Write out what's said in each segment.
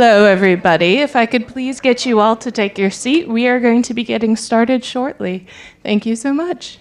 Hello, everybody. If I could please get you all to take your seat, we are going to be getting started shortly. Thank you so much.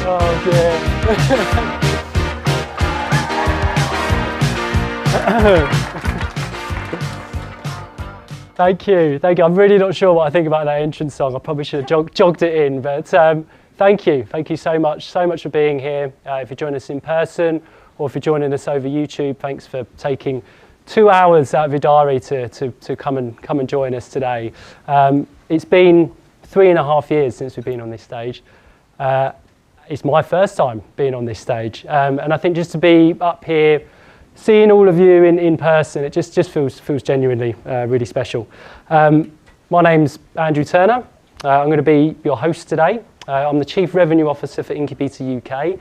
Oh dear. Thank you. I'm really not sure what I think about that entrance song. I probably should have jogged it in, but thank you so much for being here. If you're joining us in person or if you're joining us over YouTube, thanks for taking 2 hours out of your diary to come and join us today. It's been 3.5 years since we've been on this stage. It's my first time being on this stage, and I think just to be up here, seeing all of you in person, it just feels genuinely really special. My name's Andrew Turner. I'm going to be your host today. I'm the Chief Revenue Officer for Incubeta UK.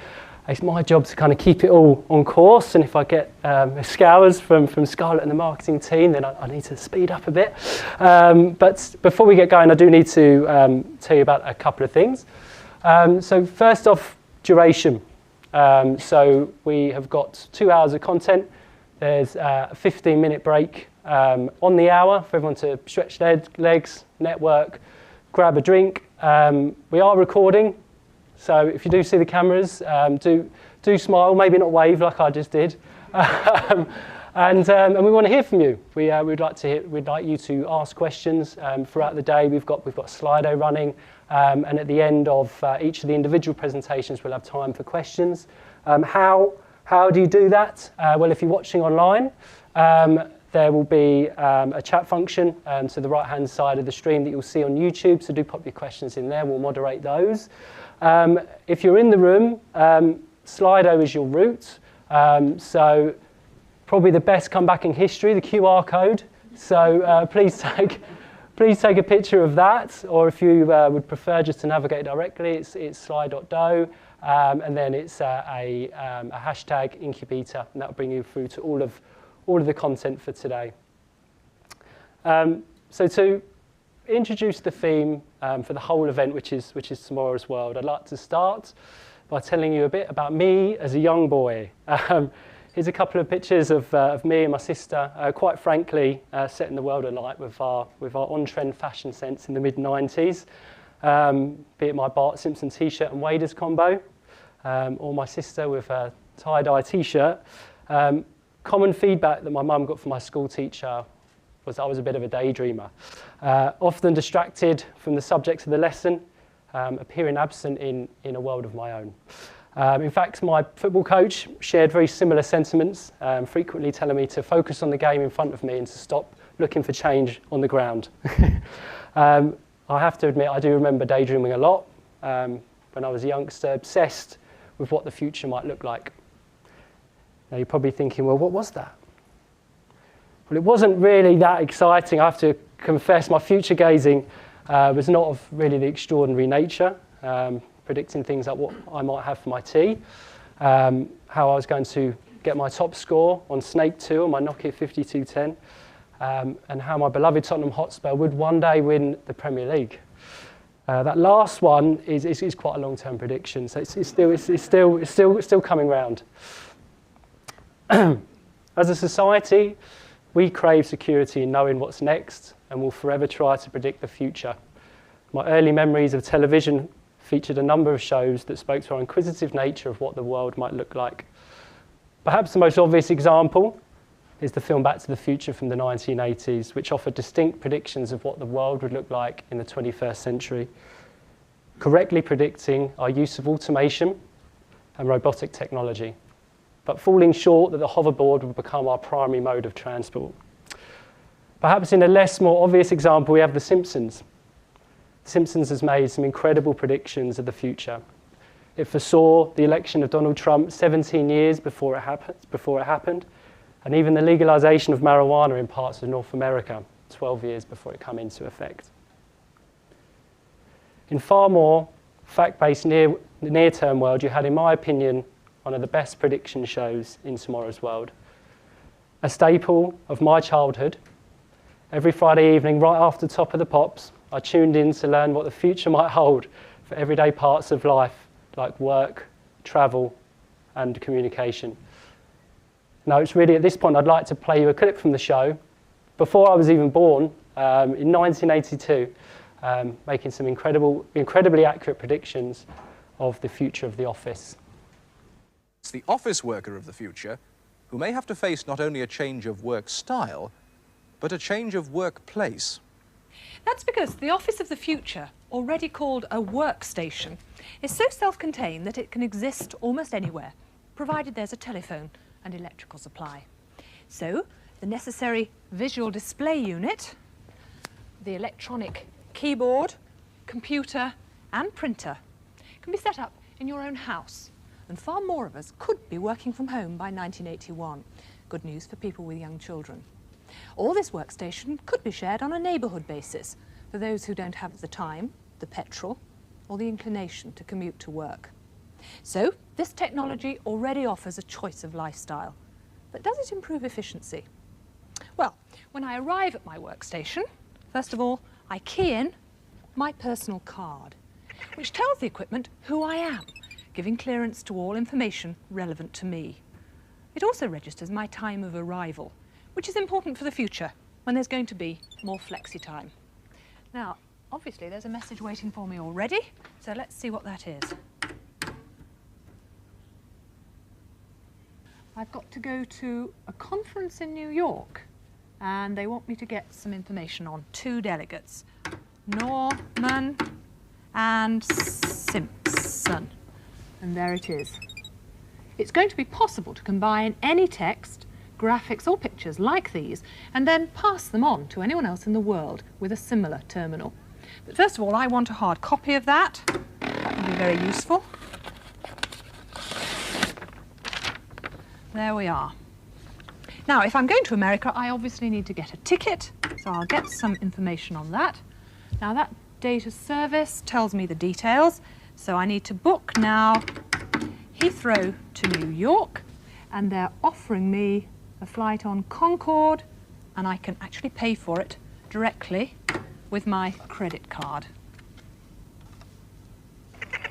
It's my job to kind of keep it all on course, and if I get scours from Scarlett and the marketing team, then I need to speed up a bit. But before we get going, I do need to tell you about a couple of things. So first off, duration. So we have got 2 hours of content. There's a 15-minute break on the hour for everyone to stretch legs, network, grab a drink. We are recording, so if you do see the cameras, do smile, maybe not wave like I just did. And we want to hear from you. We'd like you to ask questions throughout the day. We've got Slido running, and at the end of each of the individual presentations, we'll have time for questions. How do you do that? Well, if you're watching online, there will be a chat function to the right-hand side of the stream that you'll see on YouTube. So do pop your questions in there. We'll moderate those. If you're in the room, Slido is your route. So probably the best comeback in history, the QR code. So please take a picture of that, or if you would prefer just to navigate directly, it's slide.do, and then it's a hashtag Incubeta, and that'll bring you through to all of the content for today. So to introduce the theme for the whole event, which is Tomorrow's World, I'd like to start by telling you a bit about me as a young boy. Here's a couple of pictures of me and my sister, quite frankly, setting the world alight with our on-trend fashion sense in the mid-90s, be it my Bart Simpson t-shirt and waders combo, or my sister with a tie-dye t-shirt. Common feedback that my mum got from my school teacher was I was a bit of a daydreamer, often distracted from the subject of the lesson, appearing absent in a world of my own. In fact, my football coach shared very similar sentiments, frequently telling me to focus on the game in front of me and to stop looking for change on the ground. I have to admit, I do remember daydreaming a lot when I was a youngster, obsessed with what the future might look like. Now you're probably thinking, well, what was that? Well, it wasn't really that exciting. I have to confess, my future gazing was not of really the extraordinary nature. Predicting things like what I might have for my tea, how I was going to get my top score on Snake 2 on my Nokia 5210, and how my beloved Tottenham Hotspur would one day win the Premier League. That last one is quite a long-term prediction, so it's still coming round. As a society, we crave security in knowing what's next and will forever try to predict the future. My early memories of television featured a number of shows that spoke to our inquisitive nature of what the world might look like. Perhaps the most obvious example is the film Back to the Future from the 1980s, which offered distinct predictions of what the world would look like in the 21st century, correctly predicting our use of automation and robotic technology, but falling short that the hoverboard would become our primary mode of transport. Perhaps in a less more obvious example, we have The Simpsons. The Simpsons has made some incredible predictions of the future. It foresaw the election of Donald Trump 17 years before it happened, and even the legalization of marijuana in parts of North America 12 years before it came into effect. In far more fact-based near-term world, you had, in my opinion, one of the best prediction shows in tomorrow's world. A staple of my childhood. Every Friday evening, right after Top of the Pops, I tuned in to learn what the future might hold for everyday parts of life, like work, travel, and communication. Now, it's really at this point I'd like to play you a clip from the show. Before I was even born, in 1982, making some incredibly accurate predictions of the future of the office. It's the office worker of the future who may have to face not only a change of work style, but a change of workplace. That's because the office of the future, already called a workstation, is so self-contained that it can exist almost anywhere, provided there's a telephone and electrical supply. So, the necessary visual display unit, the electronic keyboard, computer and printer can be set up in your own house, and far more of us could be working from home by 1981. Good news for people with young children. Or this workstation could be shared on a neighbourhood basis for those who don't have the time, the petrol, or the inclination to commute to work. So, this technology already offers a choice of lifestyle. But does it improve efficiency? Well, when I arrive at my workstation, first of all, I key in my personal card, which tells the equipment who I am, giving clearance to all information relevant to me. It also registers my time of arrival, which is important for the future, when there's going to be more flexi time. Now, obviously there's a message waiting for me already, so let's see what that is. I've got to go to a conference in New York, and they want me to get some information on 2 delegates, Norman and Simpson. And there it is. It's going to be possible to combine any text, graphics or pictures like these, and then pass them on to anyone else in the world with a similar terminal. But first of all, I want a hard copy of that. That would be very useful. There we are. Now, if I'm going to America, I obviously need to get a ticket, so I'll get some information on that. Now, that data service tells me the details, so I need to book now Heathrow to New York, and they're offering me a flight on Concorde, and I can actually pay for it directly with my credit card.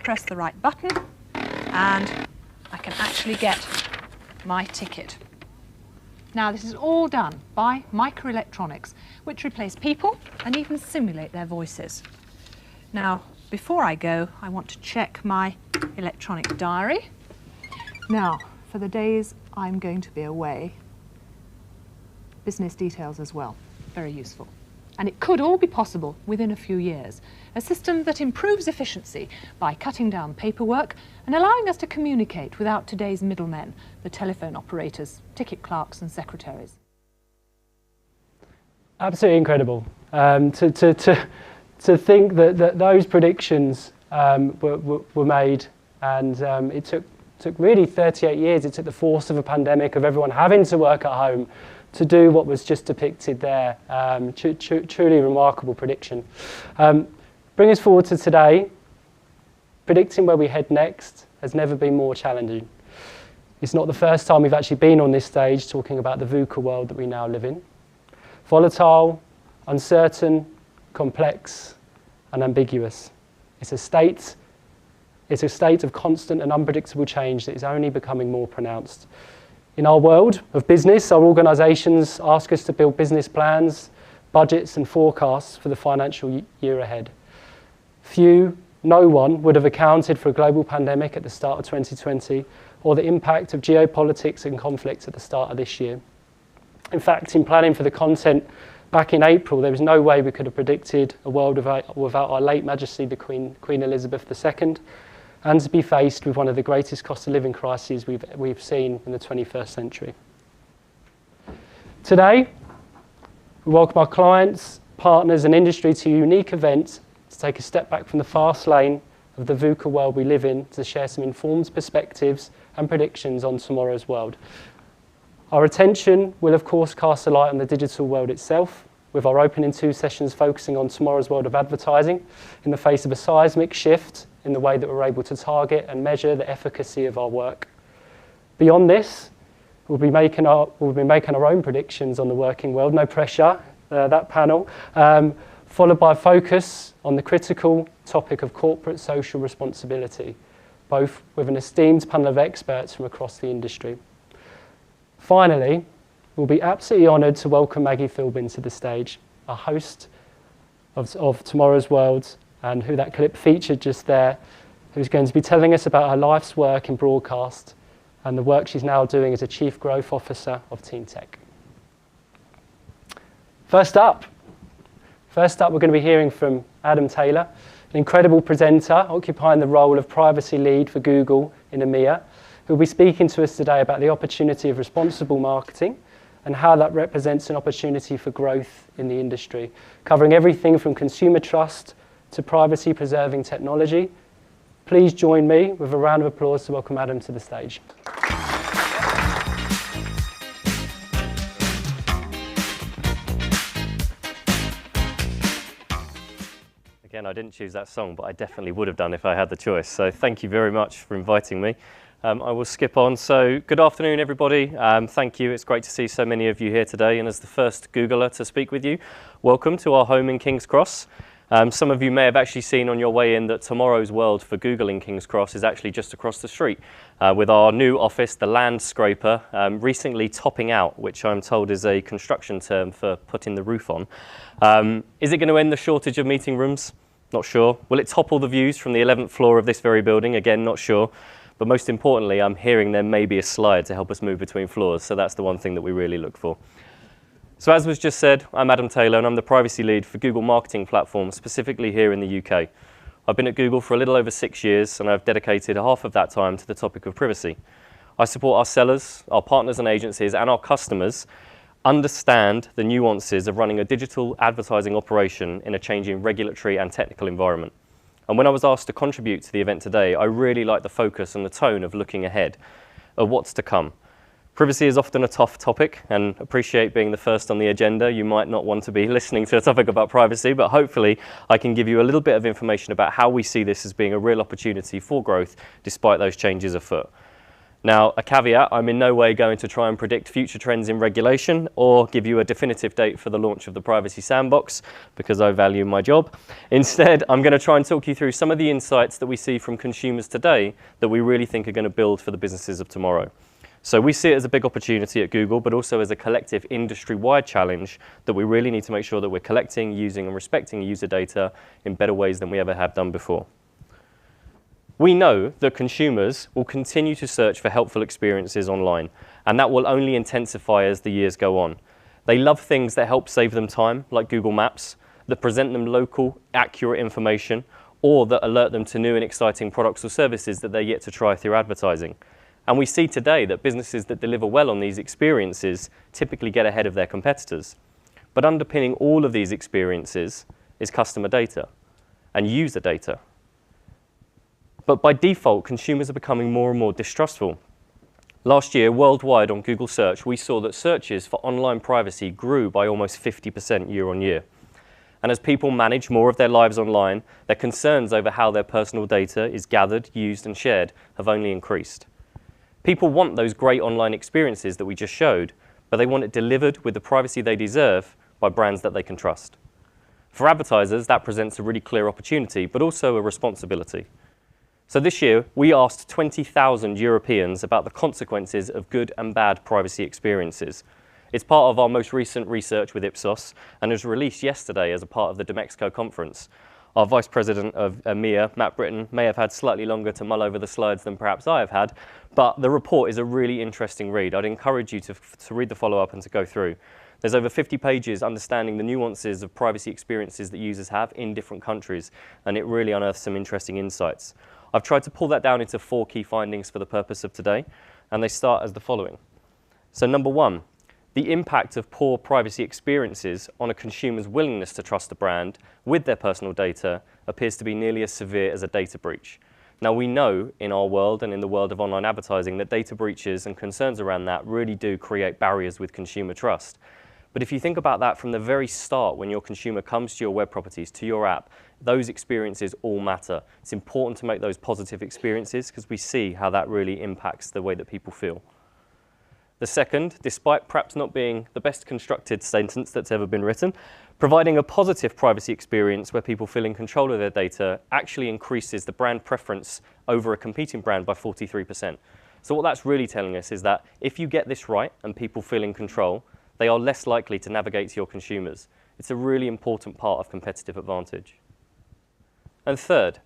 Press the right button, and I can actually get my ticket. Now, this is all done by microelectronics, which replace people and even simulate their voices. Now, before I go, I want to check my electronic diary. Now, for the days I'm going to be away, business details as well, very useful. And it could all be possible within a few years. A system that improves efficiency by cutting down paperwork and allowing us to communicate without today's middlemen, the telephone operators, ticket clerks and secretaries. Absolutely incredible. To think that those predictions were made, and it took really 38 years. It took the force of a pandemic, of everyone having to work at home, to do what was just depicted there. Truly remarkable prediction. Bring us forward to today. Predicting where we head next has never been more challenging. It's not the first time we've actually been on this stage talking about the VUCA world that we now live in. Volatile, uncertain, complex, and ambiguous. It's a state of constant and unpredictable change that is only becoming more pronounced. In our world of business, our organisations ask us to build business plans, budgets and forecasts for the financial year ahead. No one would have accounted for a global pandemic at the start of 2020 or the impact of geopolitics and conflicts at the start of this year. In fact, in planning for the content back in April, there was no way we could have predicted a world without our late Majesty, the Queen Elizabeth II, and to be faced with one of the greatest cost of living crises we've seen in the 21st century. Today, we welcome our clients, partners and industry to a unique event to take a step back from the fast lane of the VUCA world we live in to share some informed perspectives and predictions on tomorrow's world. Our attention will of course cast a light on the digital world itself, with our opening 2 sessions focusing on tomorrow's world of advertising in the face of a seismic shift in the way that we're able to target and measure the efficacy of our work. Beyond this, we'll be making our own predictions on the working world, no pressure, that panel, followed by a focus on the critical topic of corporate social responsibility, both with an esteemed panel of experts from across the industry. Finally, we'll be absolutely honoured to welcome Maggie Phillbin to the stage, a host of Tomorrow's World, and who that clip featured just there, who's going to be telling us about her life's work in broadcast and the work she's now doing as a Chief Growth Officer of TeenTech. First up, we're going to be hearing from Adam Taylor, an incredible presenter occupying the role of privacy lead for Google in EMEA, who will be speaking to us today about the opportunity of responsible marketing and how that represents an opportunity for growth in the industry, covering everything from consumer trust to privacy-preserving technology. Please join me with a round of applause to welcome Adam to the stage. Again, I didn't choose that song, but I definitely would have done if I had the choice. So thank you very much for inviting me. I will skip on. So good afternoon, everybody. Thank you. It's great to see so many of you here today. And as the first Googler to speak with you, welcome to our home in King's Cross. Some of you may have actually seen on your way in that tomorrow's world for Google in King's Cross is actually just across the street with our new office, the Land Scraper, recently topping out, which I'm told is a construction term for putting the roof on. Is it going to end the shortage of meeting rooms? Not sure. Will it topple the views from the 11th floor of this very building? Again, not sure. But most importantly, I'm hearing there may be a slide to help us move between floors. So that's the one thing that we really look for. So as was just said, I'm Adam Taylor and I'm the privacy lead for Google Marketing Platform, specifically here in the UK. I've been at Google for a little over 6 years and I've dedicated half of that time to the topic of privacy. I support our sellers, our partners and agencies and our customers understand the nuances of running a digital advertising operation in a changing regulatory and technical environment. And when I was asked to contribute to the event today, I really like the focus and the tone of looking ahead of what's to come. Privacy is often a tough topic and appreciate being the first on the agenda. You might not want to be listening to a topic about privacy, but hopefully I can give you a little bit of information about how we see this as being a real opportunity for growth despite those changes afoot. Now, a caveat, I'm in no way going to try and predict future trends in regulation or give you a definitive date for the launch of the Privacy Sandbox because I value my job. Instead, I'm going to try and talk you through some of the insights that we see from consumers today that we really think are going to build for the businesses of tomorrow. So we see it as a big opportunity at Google, but also as a collective industry-wide challenge that we really need to make sure that we're collecting, using and respecting user data in better ways than we ever have done before. We know that consumers will continue to search for helpful experiences online, and that will only intensify as the years go on. They love things that help save them time, like Google Maps, that present them local, accurate information, or that alert them to new and exciting products or services that they're yet to try through advertising. And we see today that businesses that deliver well on these experiences typically get ahead of their competitors. But underpinning all of these experiences is customer data and user data. But by default, consumers are becoming more and more distrustful. Last year, worldwide on Google Search, we saw that searches for online privacy grew by almost 50% year on year. And as people manage more of their lives online, their concerns over how their personal data is gathered, used, and shared have only increased. People want those great online experiences that we just showed, but they want it delivered with the privacy they deserve by brands that they can trust. For advertisers, that presents a really clear opportunity, but also a responsibility. So this year, we asked 20,000 Europeans about the consequences of good and bad privacy experiences. It's part of our most recent research with Ipsos and was released yesterday as a part of the Demexco conference. Our Vice President of EMEA, Matt Britton, may have had slightly longer to mull over the slides than perhaps I have had, but the report is a really interesting read. I'd encourage you to read the follow-up and to go through. There's over 50 pages understanding the nuances of privacy experiences that users have in different countries, and it really unearths some interesting insights. I've tried to pull that down into 4 key findings for the purpose of today, and they start as the following. So number 1, the impact of poor privacy experiences on a consumer's willingness to trust a brand with their personal data appears to be nearly as severe as a data breach. Now we know in our world and in the world of online advertising that data breaches and concerns around that really do create barriers with consumer trust. But if you think about that from the very start, when your consumer comes to your web properties, to your app, those experiences all matter. It's important to make those positive experiences because we see how that really impacts the way that people feel. The second, despite perhaps not being the best constructed sentence that's ever been written, providing a positive privacy experience where people feel in control of their data actually increases the brand preference over a competing brand by 43%. So what that's really telling us is that if you get this right and people feel in control, they are less likely to navigate to your consumers. It's a really important part of competitive advantage. And third,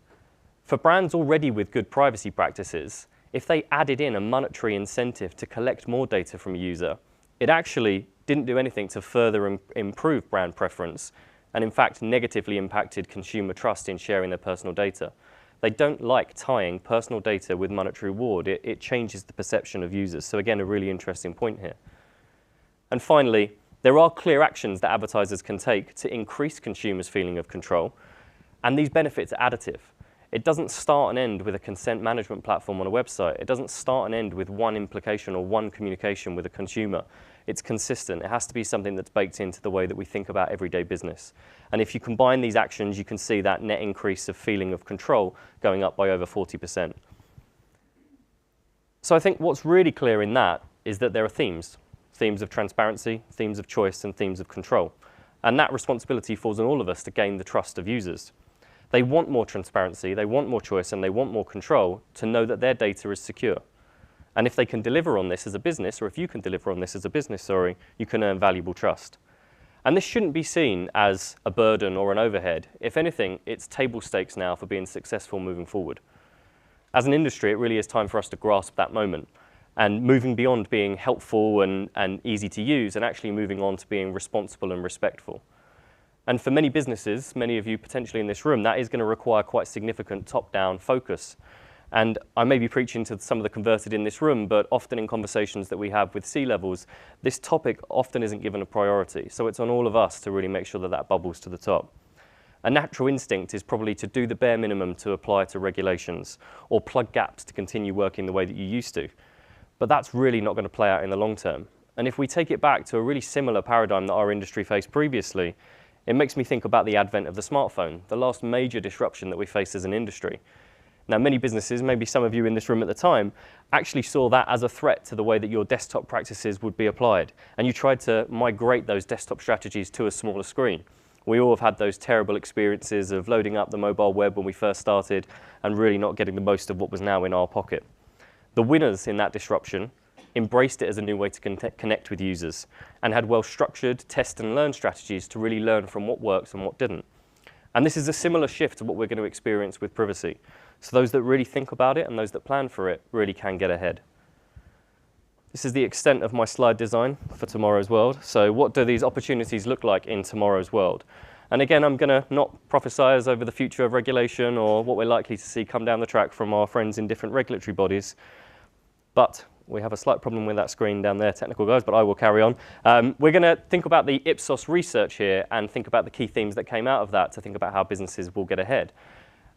for brands already with good privacy practices, if they added in a monetary incentive to collect more data from a user, it actually didn't do anything to further improve brand preference, and in fact negatively impacted consumer trust in sharing their personal data. They don't like tying personal data with monetary reward. It changes the perception of users. So again, a really interesting point here. And finally, there are clear actions that advertisers can take to increase consumers' feeling of control, and these benefits are additive. It doesn't start and end with a consent management platform on a website. It doesn't start and end with one implication or one communication with a consumer. It's consistent. It has to be something that's baked into the way that we think about everyday business. And if you combine these actions, you can see that net increase of feeling of control going up by over 40%. So I think what's really clear in that is that there are themes. Themes of transparency, themes of choice, and themes of control. And that responsibility falls on all of us to gain the trust of users. They want more transparency, they want more choice, and they want more control to know that their data is secure. And if they can deliver on this as a business, or if you can deliver on this as a business, you can earn valuable trust. And this shouldn't be seen as a burden or an overhead. If anything, it's table stakes now for being successful moving forward. As an industry, it really is time for us to grasp that moment and moving beyond being helpful and easy to use and actually moving on to being responsible and respectful. And for many businesses, many of you potentially in this room, that is going to require quite significant top-down focus. And I may be preaching to some of the converted in this room, but often in conversations that we have with C-levels, this topic often isn't given a priority. So it's on all of us to really make sure that that bubbles to the top. A natural instinct is probably to do the bare minimum to apply to regulations or plug gaps to continue working the way that you used to. But that's really not going to play out in the long term. And if we take it back to a really similar paradigm that our industry faced previously, it makes me think about the advent of the smartphone, the last major disruption that we faced as an industry. Now, many businesses, maybe some of you in this room at the time, actually saw that as a threat to the way that your desktop practices would be applied. And you tried to migrate those desktop strategies to a smaller screen. We all have had those terrible experiences of loading up the mobile web when we first started and really not getting the most of what was now in our pocket. The winners in that disruption embraced it as a new way to connect with users and had well-structured test and learn strategies to really learn from what works and what didn't. And this is a similar shift to what we're going to experience with privacy. So those that really think about it and those that plan for it really can get ahead. This is the extent of my slide design for tomorrow's world. So what do these opportunities look like in tomorrow's world? And again, I'm going to not prophesize over the future of regulation or what we're likely to see come down the track from our friends in different regulatory bodies. But we have a slight problem with that screen down there, technical guys, but I will carry on. We're going to think about the Ipsos research here and think about the key themes that came out of that to think about how businesses will get ahead.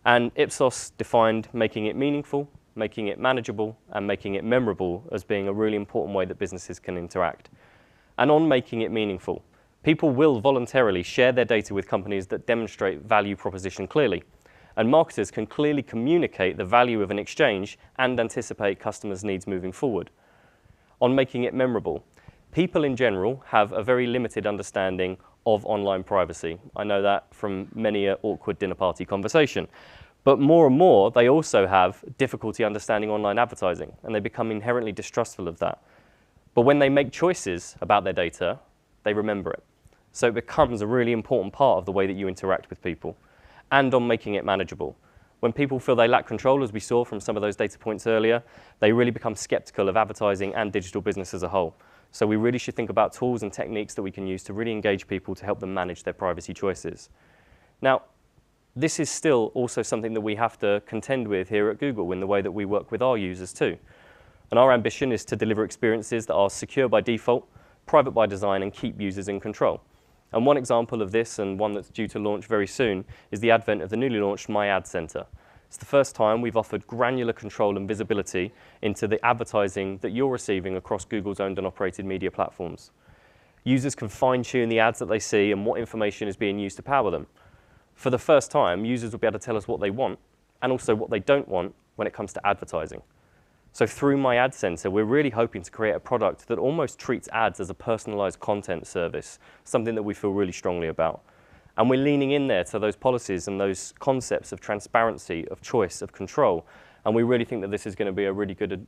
And Ipsos defined making it meaningful, making it manageable, and making it memorable as being a really important way that businesses can interact. And on making it meaningful, people will voluntarily share their data with companies that demonstrate value proposition clearly. And marketers can clearly communicate the value of an exchange and anticipate customers' needs moving forward. On making it memorable, people in general have a very limited understanding of online privacy. I know that from many an awkward dinner party conversation. But more and more, they also have difficulty understanding online advertising, and they become inherently distrustful of that. But when they make choices about their data, they remember it. So it becomes a really important part of the way that you interact with people, and on making it manageable. When people feel they lack control, as we saw from some of those data points earlier, they really become skeptical of advertising and digital business as a whole. So we really should think about tools and techniques that we can use to really engage people to help them manage their privacy choices. Now, this is still also something that we have to contend with here at Google in the way that we work with our users too. And our ambition is to deliver experiences that are secure by default, private by design, and keep users in control. And one example of this, and one that's due to launch very soon, is the advent of the newly launched My Ad Center. It's the first time we've offered granular control and visibility into the advertising that you're receiving across Google's owned and operated media platforms. Users can fine-tune the ads that they see and what information is being used to power them. For the first time, users will be able to tell us what they want and also what they don't want when it comes to advertising. So through My Ad Center, we're really hoping to create a product that almost treats ads as a personalized content service, something that we feel really strongly about. And we're leaning in there to those policies and those concepts of transparency, of choice, of control. And we really think that this is going to be a really good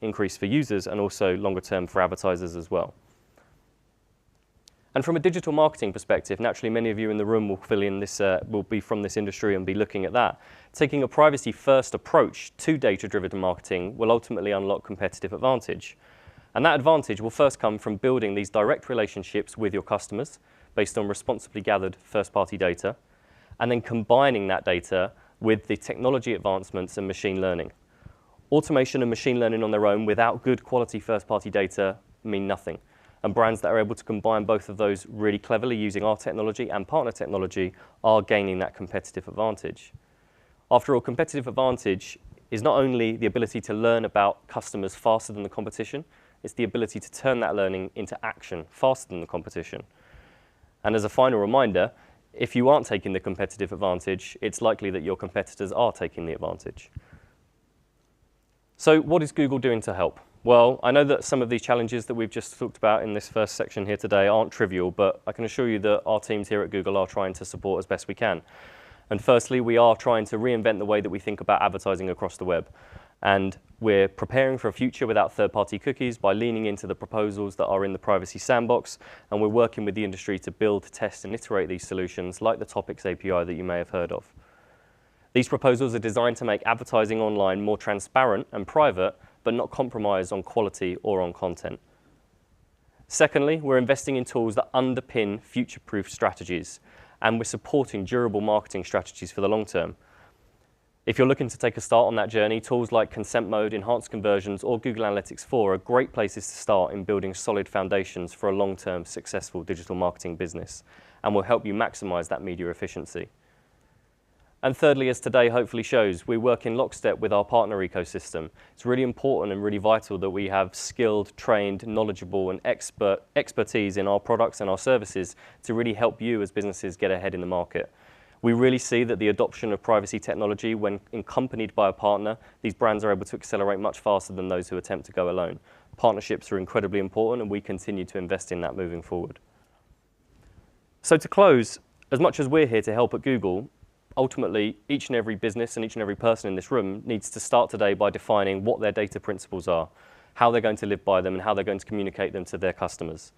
increase for users and also longer term for advertisers as well. And from a digital marketing perspective, naturally many of you in the room will be from this industry and be looking at that. Taking a privacy-first approach to data-driven marketing will ultimately unlock competitive advantage. And that advantage will first come from building these direct relationships with your customers based on responsibly gathered first-party data, and then combining that data with the technology advancements and machine learning. Automation and machine learning on their own without good quality first-party data mean nothing. And brands that are able to combine both of those really cleverly using our technology and partner technology are gaining that competitive advantage. After all, competitive advantage is not only the ability to learn about customers faster than the competition, it's the ability to turn that learning into action faster than the competition. And as a final reminder, if you aren't taking the competitive advantage, it's likely that your competitors are taking the advantage. So what is Google doing to help? Well, I know that some of these challenges that we've just talked about in this first section here today aren't trivial, but I can assure you that our teams here at Google are trying to support as best we can. And firstly, we are trying to reinvent the way that we think about advertising across the web. And we're preparing for a future without third-party cookies by leaning into the proposals that are in the privacy sandbox, and we're working with the industry to build, test, and iterate these solutions like the Topics API that you may have heard of. These proposals are designed to make advertising online more transparent and private, but not compromise on quality or on content. Secondly, we're investing in tools that underpin future-proof strategies, and we're supporting durable marketing strategies for the long term. If you're looking to take a start on that journey, tools like Consent Mode, Enhanced Conversions, or Google Analytics 4 are great places to start in building solid foundations for a long-term successful digital marketing business, and will help you maximize that media efficiency. And thirdly, as today hopefully shows, we work in lockstep with our partner ecosystem. It's really important and really vital that we have skilled, trained, knowledgeable, and expertise in our products and our services to really help you as businesses get ahead in the market. We really see that the adoption of privacy technology, when accompanied by a partner, these brands are able to accelerate much faster than those who attempt to go alone. Partnerships are incredibly important, and we continue to invest in that moving forward. So to close, as much as we're here to help at Google, ultimately, each and every business and each and every person in this room needs to start today by defining what their data principles are, how they're going to live by them, and how they're going to communicate them to their customers.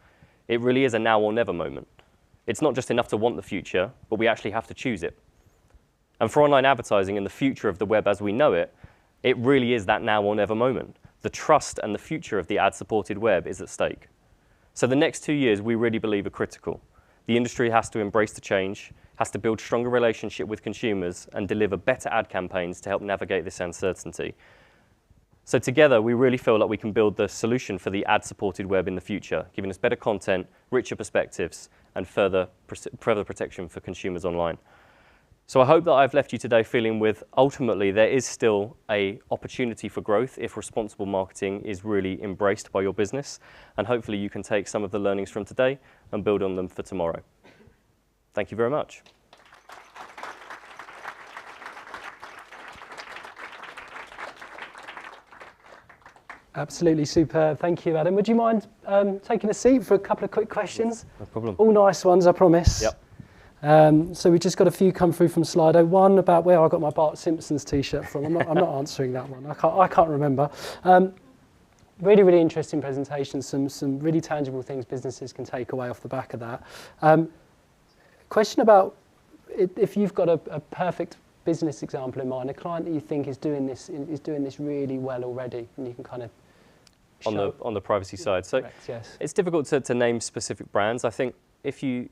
It really is a now or never moment. It's not just enough to want the future, but we actually have to choose it. And for online advertising and the future of the web as we know it, it really is that now or never moment. The trust and the future of the ad-supported web is at stake. So the next 2 years, we really believe, are critical. The industry has to embrace the change, has to build stronger relationship with consumers, and deliver better ad campaigns to help navigate this uncertainty. So together, we really feel like we can build the solution for the ad-supported web in the future, giving us better content, richer perspectives, and further protection for consumers online. So I hope that I've left you today feeling with, ultimately, there is still an opportunity for growth if responsible marketing is really embraced by your business. And hopefully you can take some of the learnings from today and build on them for tomorrow. Thank you very much. Absolutely superb. Thank you, Adam. Would you mind taking a seat for a couple of quick questions? No problem. All nice ones, I promise. Yep. So we just got a few come through from Slido. One about where I got my Bart Simpson's t-shirt from. I'm not answering that one. I can't remember. Really, really interesting presentation. Some really tangible things businesses can take away off the back of that. Question about if you've got a perfect business example in mind, a client that you think is doing this really well already, and you can kind of on the privacy side. So correct, yes. It's difficult to name specific brands. I think if you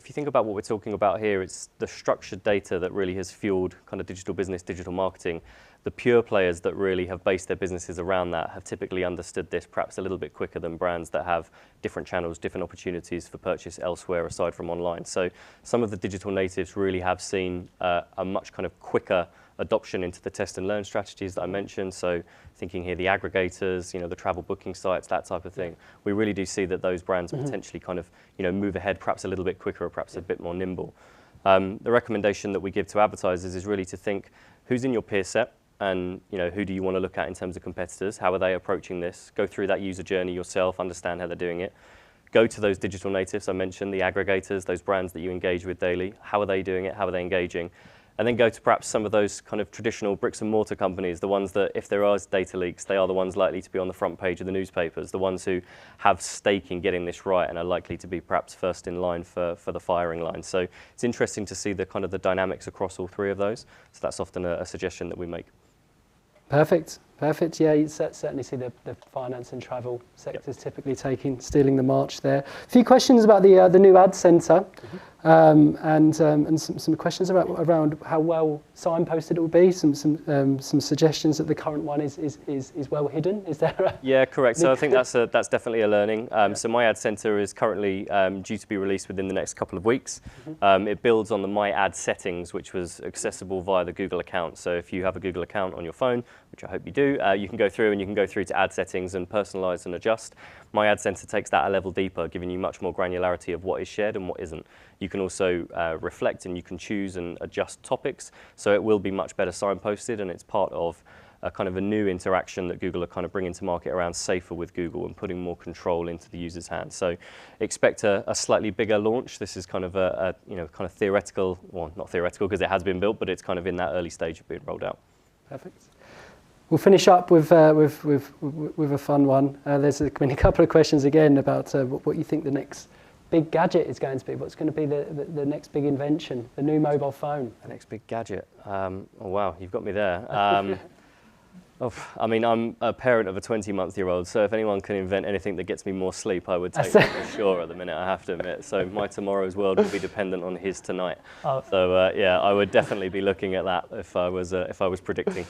think about what we're talking about here, it's the structured data that really has fueled kind of digital business, digital marketing. The pure players that really have based their businesses around that have typically understood this perhaps a little bit quicker than brands that have different channels, different opportunities for purchase elsewhere aside from online. So some of the digital natives really have seen a much kind of quicker adoption into the test and learn strategies that I mentioned. So thinking here the aggregators, the travel booking sites, that type of thing. We really do see that those brands potentially kind of move ahead perhaps a little bit quicker or perhaps a bit more nimble. The recommendation that we give to advertisers is really to think who's in your peer set, and who do you want to look at in terms of competitors? How are they approaching this? Go through that user journey yourself, understand how they're doing it. Go to those digital natives I mentioned, the aggregators, those brands that you engage with daily. How are they doing it? How are they engaging? And then go to perhaps some of those kind of traditional bricks and mortar companies, the ones that if there are data leaks, they are the ones likely to be on the front page of the newspapers, the ones who have stake in getting this right and are likely to be perhaps first in line for the firing line. So it's interesting to see the kind of the dynamics across all three of those. So that's often a suggestion that we make. Perfect. Yeah, you certainly see the finance and travel sectors typically stealing the march there. A few questions about the new ad centre, and some questions around how well signposted it will be. Some suggestions that the current one is well hidden. Is there? Yeah, correct. So I think that's definitely a learning. So my ad centre is currently due to be released within the next couple of weeks. It builds on the My Ad settings, which was accessible via the Google account. So if you have a Google account on your phone, which I hope you do, you can go through to ad settings and personalise and adjust. My Ad Centre takes that a level deeper, giving you much more granularity of what is shared and what isn't. You can also reflect and you can choose and adjust topics, so it will be much better signposted, and it's part of a kind of a new interaction that Google are kind of bringing to market around safer with Google and putting more control into the user's hands. So expect a slightly bigger launch. This is kind of a kind of theoretical, well, not theoretical because it has been built, but it's kind of in that early stage of being rolled out. Perfect. We'll finish up with a fun one. There's been a couple of questions again about what you think the next big gadget is going to be. What's going to be the next big invention, the new mobile phone? The next big gadget. Oh wow, you've got me there. I mean, I'm a parent of a 20-month-old, so if anyone can invent anything that gets me more sleep, I would take that for sure at the minute, I have to admit. So my tomorrow's world will be dependent on his tonight. So yeah, I would definitely be looking at that if I was predicting.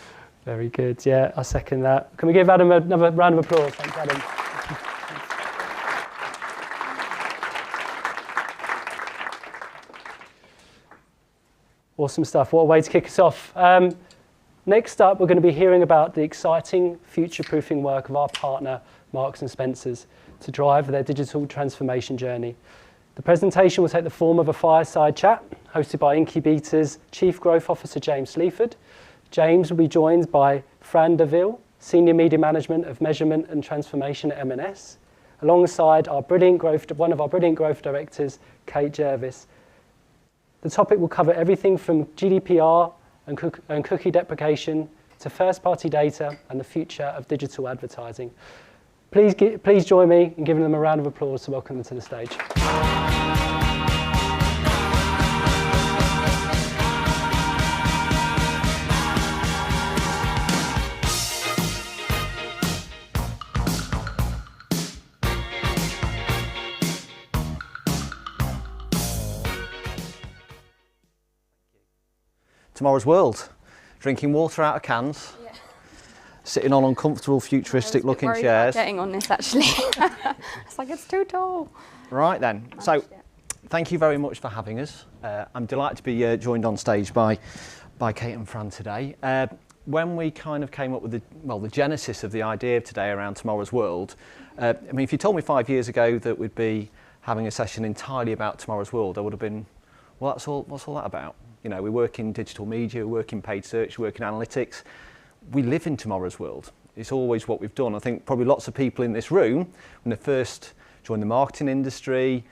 Very good. Yeah, I second that. Can we give Adam another round of applause? Thanks, Adam. Awesome stuff. What a way to kick us off. Next up, we're going to be hearing about the exciting future-proofing work of our partner, Marks & Spencer's, to drive their digital transformation journey. The presentation will take the form of a fireside chat hosted by Incubeta's Chief Growth Officer, James Sleaford. James will be joined by Fran Darvill, Senior Media Management of Measurement and Transformation at M&S, alongside one of our brilliant growth directors, Kate Jervis. The topic will cover everything from GDPR and cookie deprecation to first-party data and the future of digital advertising. Please join me in giving them a round of applause to welcome them to the stage. Tomorrow's world. Drinking water out of cans, sitting on uncomfortable, futuristic-looking chairs. Getting on this actually. It's like it's too tall. Right then. So, thank you very much for having us. I'm delighted to be joined on stage by Kate and Fran today. When we kind of came up with the genesis of the idea of today around tomorrow's world, I mean, if you told me 5 years ago that we'd be having a session entirely about tomorrow's world, I would have been, well, what's all that about? You know, we work in digital media, we work in paid search, we work in analytics. We live in tomorrow's world. It's always what we've done. I think probably lots of people in this room, when they first joined the marketing industry,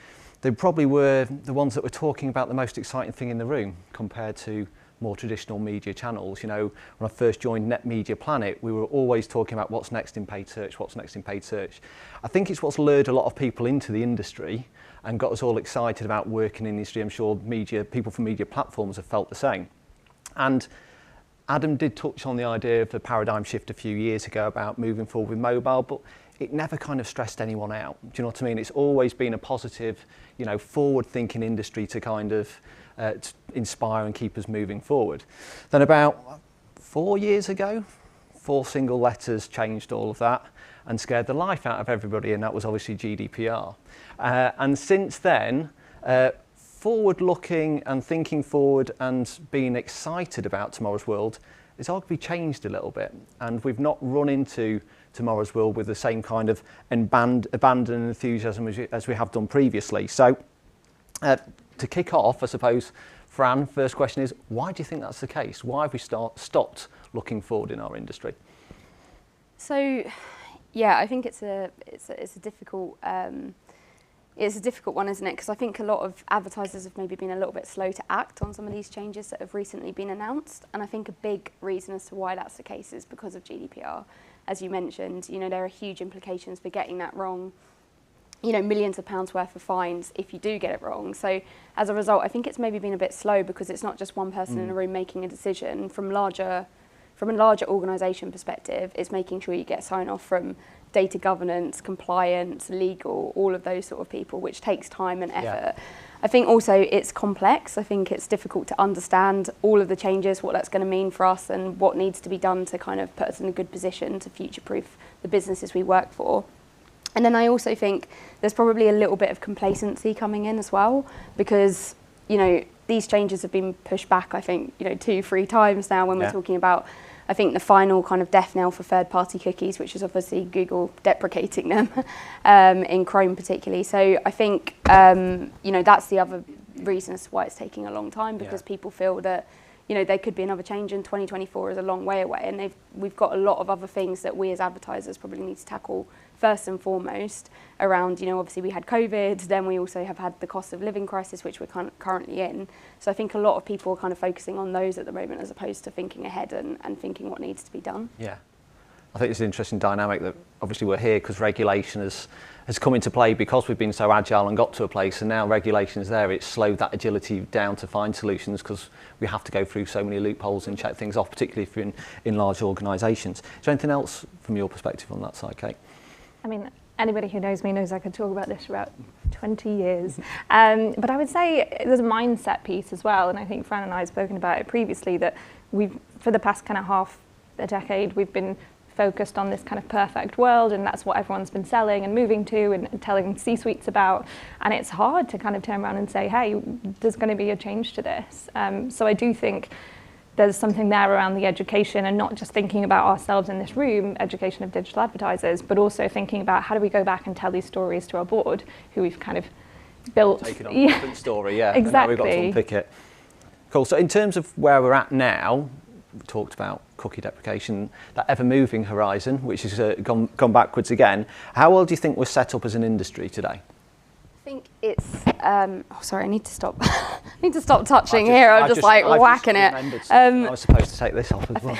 they probably were the ones that were talking about the most exciting thing in the room compared to more traditional media channels. You know, when I first joined Net Media Planet, we were always talking about what's next in paid search, what's next in paid search. I think it's what's lured a lot of people into the industry and got us all excited about working in the industry. I'm sure people from media platforms have felt the same. And Adam did touch on the idea of the paradigm shift a few years ago about moving forward with mobile, but it never kind of stressed anyone out. Do you know what I mean? It's always been a positive, you know, forward-thinking industry to kind of to inspire and keep us moving forward. Then about 4 years ago, 4 single letters changed all of that and scared the life out of everybody, and that was obviously GDPR. And since then, forward-looking and thinking forward and being excited about tomorrow's world has arguably changed a little bit, and we've not run into tomorrow's world with the same kind of abandon and enthusiasm as we have done previously. So to kick off, I suppose, Fran, first question is, why do you think that's the case? Why have we stopped looking forward in our industry? So, yeah, I think it's a difficult one, isn't it? Because I think a lot of advertisers have maybe been a little bit slow to act on some of these changes that have recently been announced. And I think a big reason as to why that's the case is because of GDPR. As you mentioned, you know, there are huge implications for getting that wrong. You know, millions of pounds worth of fines if you do get it wrong. So as a result, I think it's maybe been a bit slow because it's not just one person in a room making a decision. From a larger organisation perspective, it's making sure you get sign off from data governance, compliance, legal, all of those sort of people, which takes time and effort. Yeah. I think also it's complex. I think it's difficult to understand all of the changes, what that's going to mean for us and what needs to be done to kind of put us in a good position to future-proof the businesses we work for. And then I also think there's probably a little bit of complacency coming in as well, because, you know, these changes have been pushed back, I think, you know, 2-3 times now when we're talking about, I think, the final kind of death knell for third-party cookies, which is obviously Google deprecating them in Chrome particularly. So I think, you know, that's the other reason as to why it's taking a long time, because people feel that, you know, there could be another change, and 2024 is a long way away, and we've got a lot of other things that we as advertisers probably need to tackle first and foremost around, you know, obviously we had COVID, then we also have had the cost of living crisis, which we're currently in. So I think a lot of people are kind of focusing on those at the moment as opposed to thinking ahead and thinking what needs to be done. Yeah. I think it's an interesting dynamic that obviously we're here because regulation has come into play because we've been so agile and got to a place, and now regulation is there. It's slowed that agility down to find solutions because we have to go through so many loopholes and check things off, particularly if you're in large organisations. Is there anything else from your perspective on that side, Kate? I mean, anybody who knows me knows I could talk about this for about 20 years. But I would say there's a mindset piece as well, and I think Fran and I have spoken about it previously, that for the past kind of half a decade, we've been focused on this kind of perfect world, and that's what everyone's been selling and moving to and telling C-suites about. And it's hard to kind of turn around and say, hey, there's going to be a change to this. So I do think there's something there around the education, and not just thinking about ourselves in this room, education of digital advertisers, but also thinking about how do we go back and tell these stories to our board, who we've kind of built. Taking on a different story, yeah. Exactly. And now we've got to unpick it. Cool. So in terms of where we're at now, we talked about cookie deprecation, that ever-moving horizon, which has gone backwards again. How well do you think we're set up as an industry today? I think it's, sorry, I need to stop. I need to stop touching here. I'm just whacking it. I was supposed to take this off as well.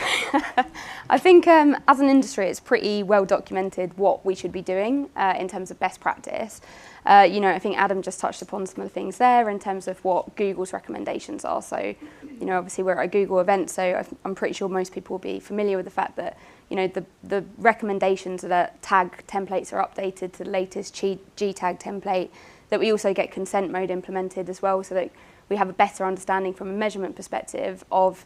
I think as an industry, it's pretty well documented what we should be doing in terms of best practice. You know, I think Adam just touched upon some of the things there in terms of what Google's recommendations are. So, you know, obviously we're at a Google event, so I'm pretty sure most people will be familiar with the fact that, you know, the recommendations that tag templates are updated to the latest G tag template, that we also get consent mode implemented as well, so that we have a better understanding from a measurement perspective of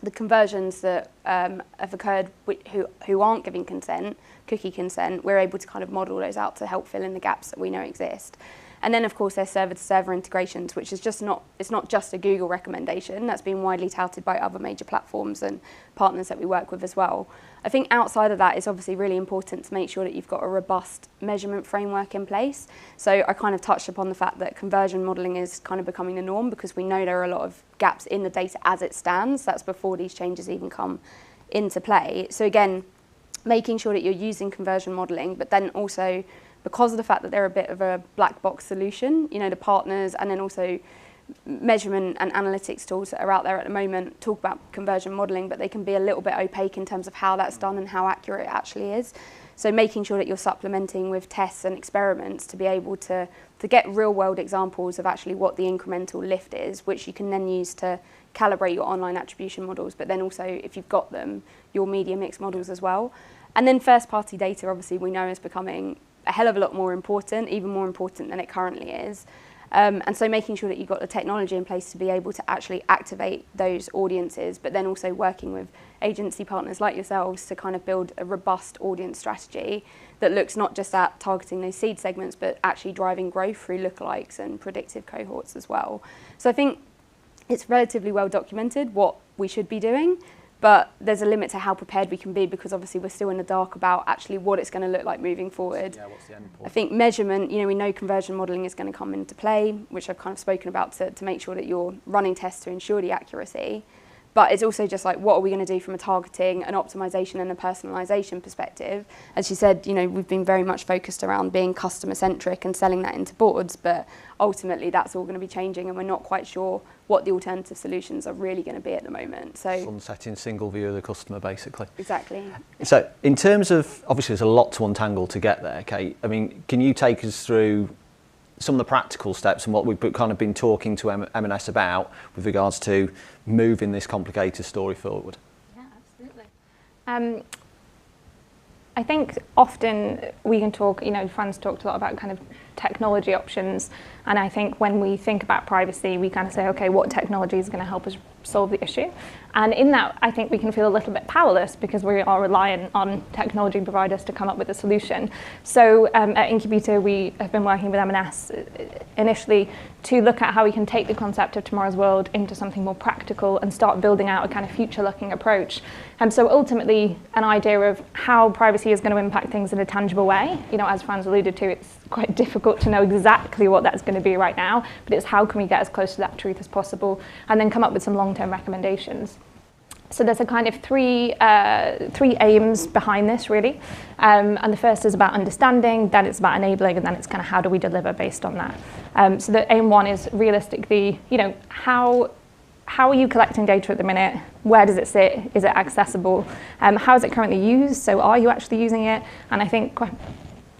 the conversions that have occurred who aren't giving consent, cookie consent. We're able to kind of model those out to help fill in the gaps that we know exist. And then, of course, there's server-to-server integrations, which is it's not just a Google recommendation. That's been widely touted by other major platforms and partners that we work with as well. I think outside of that, it's obviously really important to make sure that you've got a robust measurement framework in place. So I kind of touched upon the fact that conversion modelling is kind of becoming the norm, because we know there are a lot of gaps in the data as it stands. That's before these changes even come into play. So again, making sure that you're using conversion modelling, but then also, because of the fact that they're a bit of a black box solution, you know, the partners and then also measurement and analytics tools that are out there at the moment talk about conversion modelling, but they can be a little bit opaque in terms of how that's done and how accurate it actually is. So making sure that you're supplementing with tests and experiments to be able to get real world examples of actually what the incremental lift is, which you can then use to calibrate your online attribution models, but then also, if you've got them, your media mix models as well. And then first party data, obviously we know is becoming a hell of a lot more important, even more important than it currently is. And so making sure that you've got the technology in place to be able to actually activate those audiences, but then also working with agency partners like yourselves to kind of build a robust audience strategy that looks not just at targeting those seed segments, but actually driving growth through lookalikes and predictive cohorts as well. So I think it's relatively well documented what we should be doing, but there's a limit to how prepared we can be, because obviously we're still in the dark about actually what it's going to look like moving forward. Yeah, what's the end point? I think measurement, you know, we know conversion modelling is going to come into play, which I've kind of spoken about to make sure that you're running tests to ensure the accuracy. But it's also just like, what are we going to do from a targeting, an optimization and a personalization perspective? As you said, you know, we've been very much focused around being customer centric and selling that into boards, but ultimately that's all going to be changing and we're not quite sure what the alternative solutions are really going to be at the moment. So sunsetting single view of the customer, basically. Exactly. So in terms of, obviously there's a lot to untangle to get there, Kate. I mean, can you take us through some of the practical steps and what we've kind of been talking to M&S about with regards to moving this complicated story forward? Yeah, absolutely. I think often we can talk, you know, Fran's talked a lot about kind of technology options, and I think when we think about privacy, we kind of say, okay, what technology is going to help us solve the issue? And in that, I think we can feel a little bit powerless because we are reliant on technology providers to come up with a solution. So at Incubeta, we have been working with M&S initially to look at how we can take the concept of tomorrow's world into something more practical and start building out a kind of future-looking approach. And so ultimately, an idea of how privacy is going to impact things in a tangible way. You know, as Fran's alluded to, it's quite difficult to know exactly what that's going to be right now, but it's how can we get as close to that truth as possible and then come up with some long-term recommendations. So there's a kind of three aims behind this, really. And the first is about understanding, then it's about enabling, and then it's kind of how do we deliver based on that. So the aim one is realistically, you know, how are you collecting data at the minute? Where does it sit? Is it accessible? How is it currently used? So are you actually using it? And I think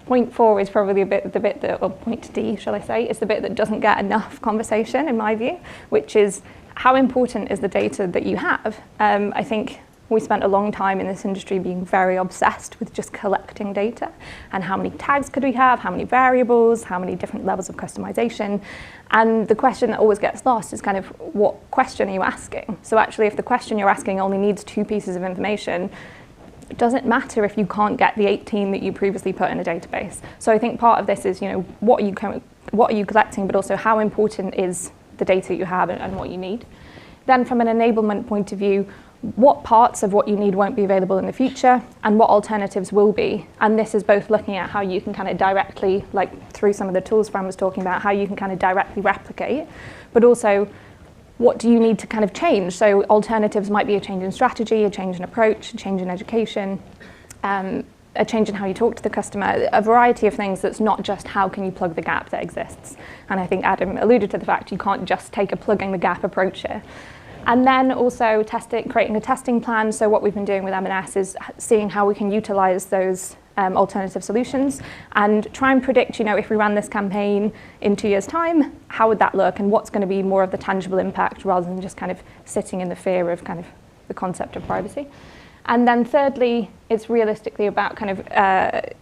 point 4 is probably the bit that, or point D, shall I say, is the bit that doesn't get enough conversation, in my view, which is how important is the data that you have? I think we spent a long time in this industry being very obsessed with just collecting data and how many tags could we have, how many variables, how many different levels of customization. And the question that always gets lost is kind of, what question are you asking? So actually, if the question you're asking only needs 2 pieces of information, it doesn't matter if you can't get the 18 that you previously put in a database. So I think part of this is, you know, what are you collecting, but also how important is the data you have and what you need. Then from an enablement point of view, what parts of what you need won't be available in the future and what alternatives will be. And this is both looking at how you can kind of directly, like through some of the tools Fran was talking about, how you can kind of directly replicate, but also what do you need to kind of change? So alternatives might be a change in strategy, a change in approach, a change in education, a change in how you talk to the customer, a variety of things that's not just how can you plug the gap that exists. And I think Adam alluded to the fact you can't just take a plugging the gap approach here. And then also creating a testing plan. So what we've been doing with M&S is seeing how we can utilize those alternative solutions and try and predict, you know, if we ran this campaign in 2 years' time, how would that look and what's going to be more of the tangible impact rather than just kind of sitting in the fear of kind of the concept of privacy. And then thirdly, it's realistically about kind of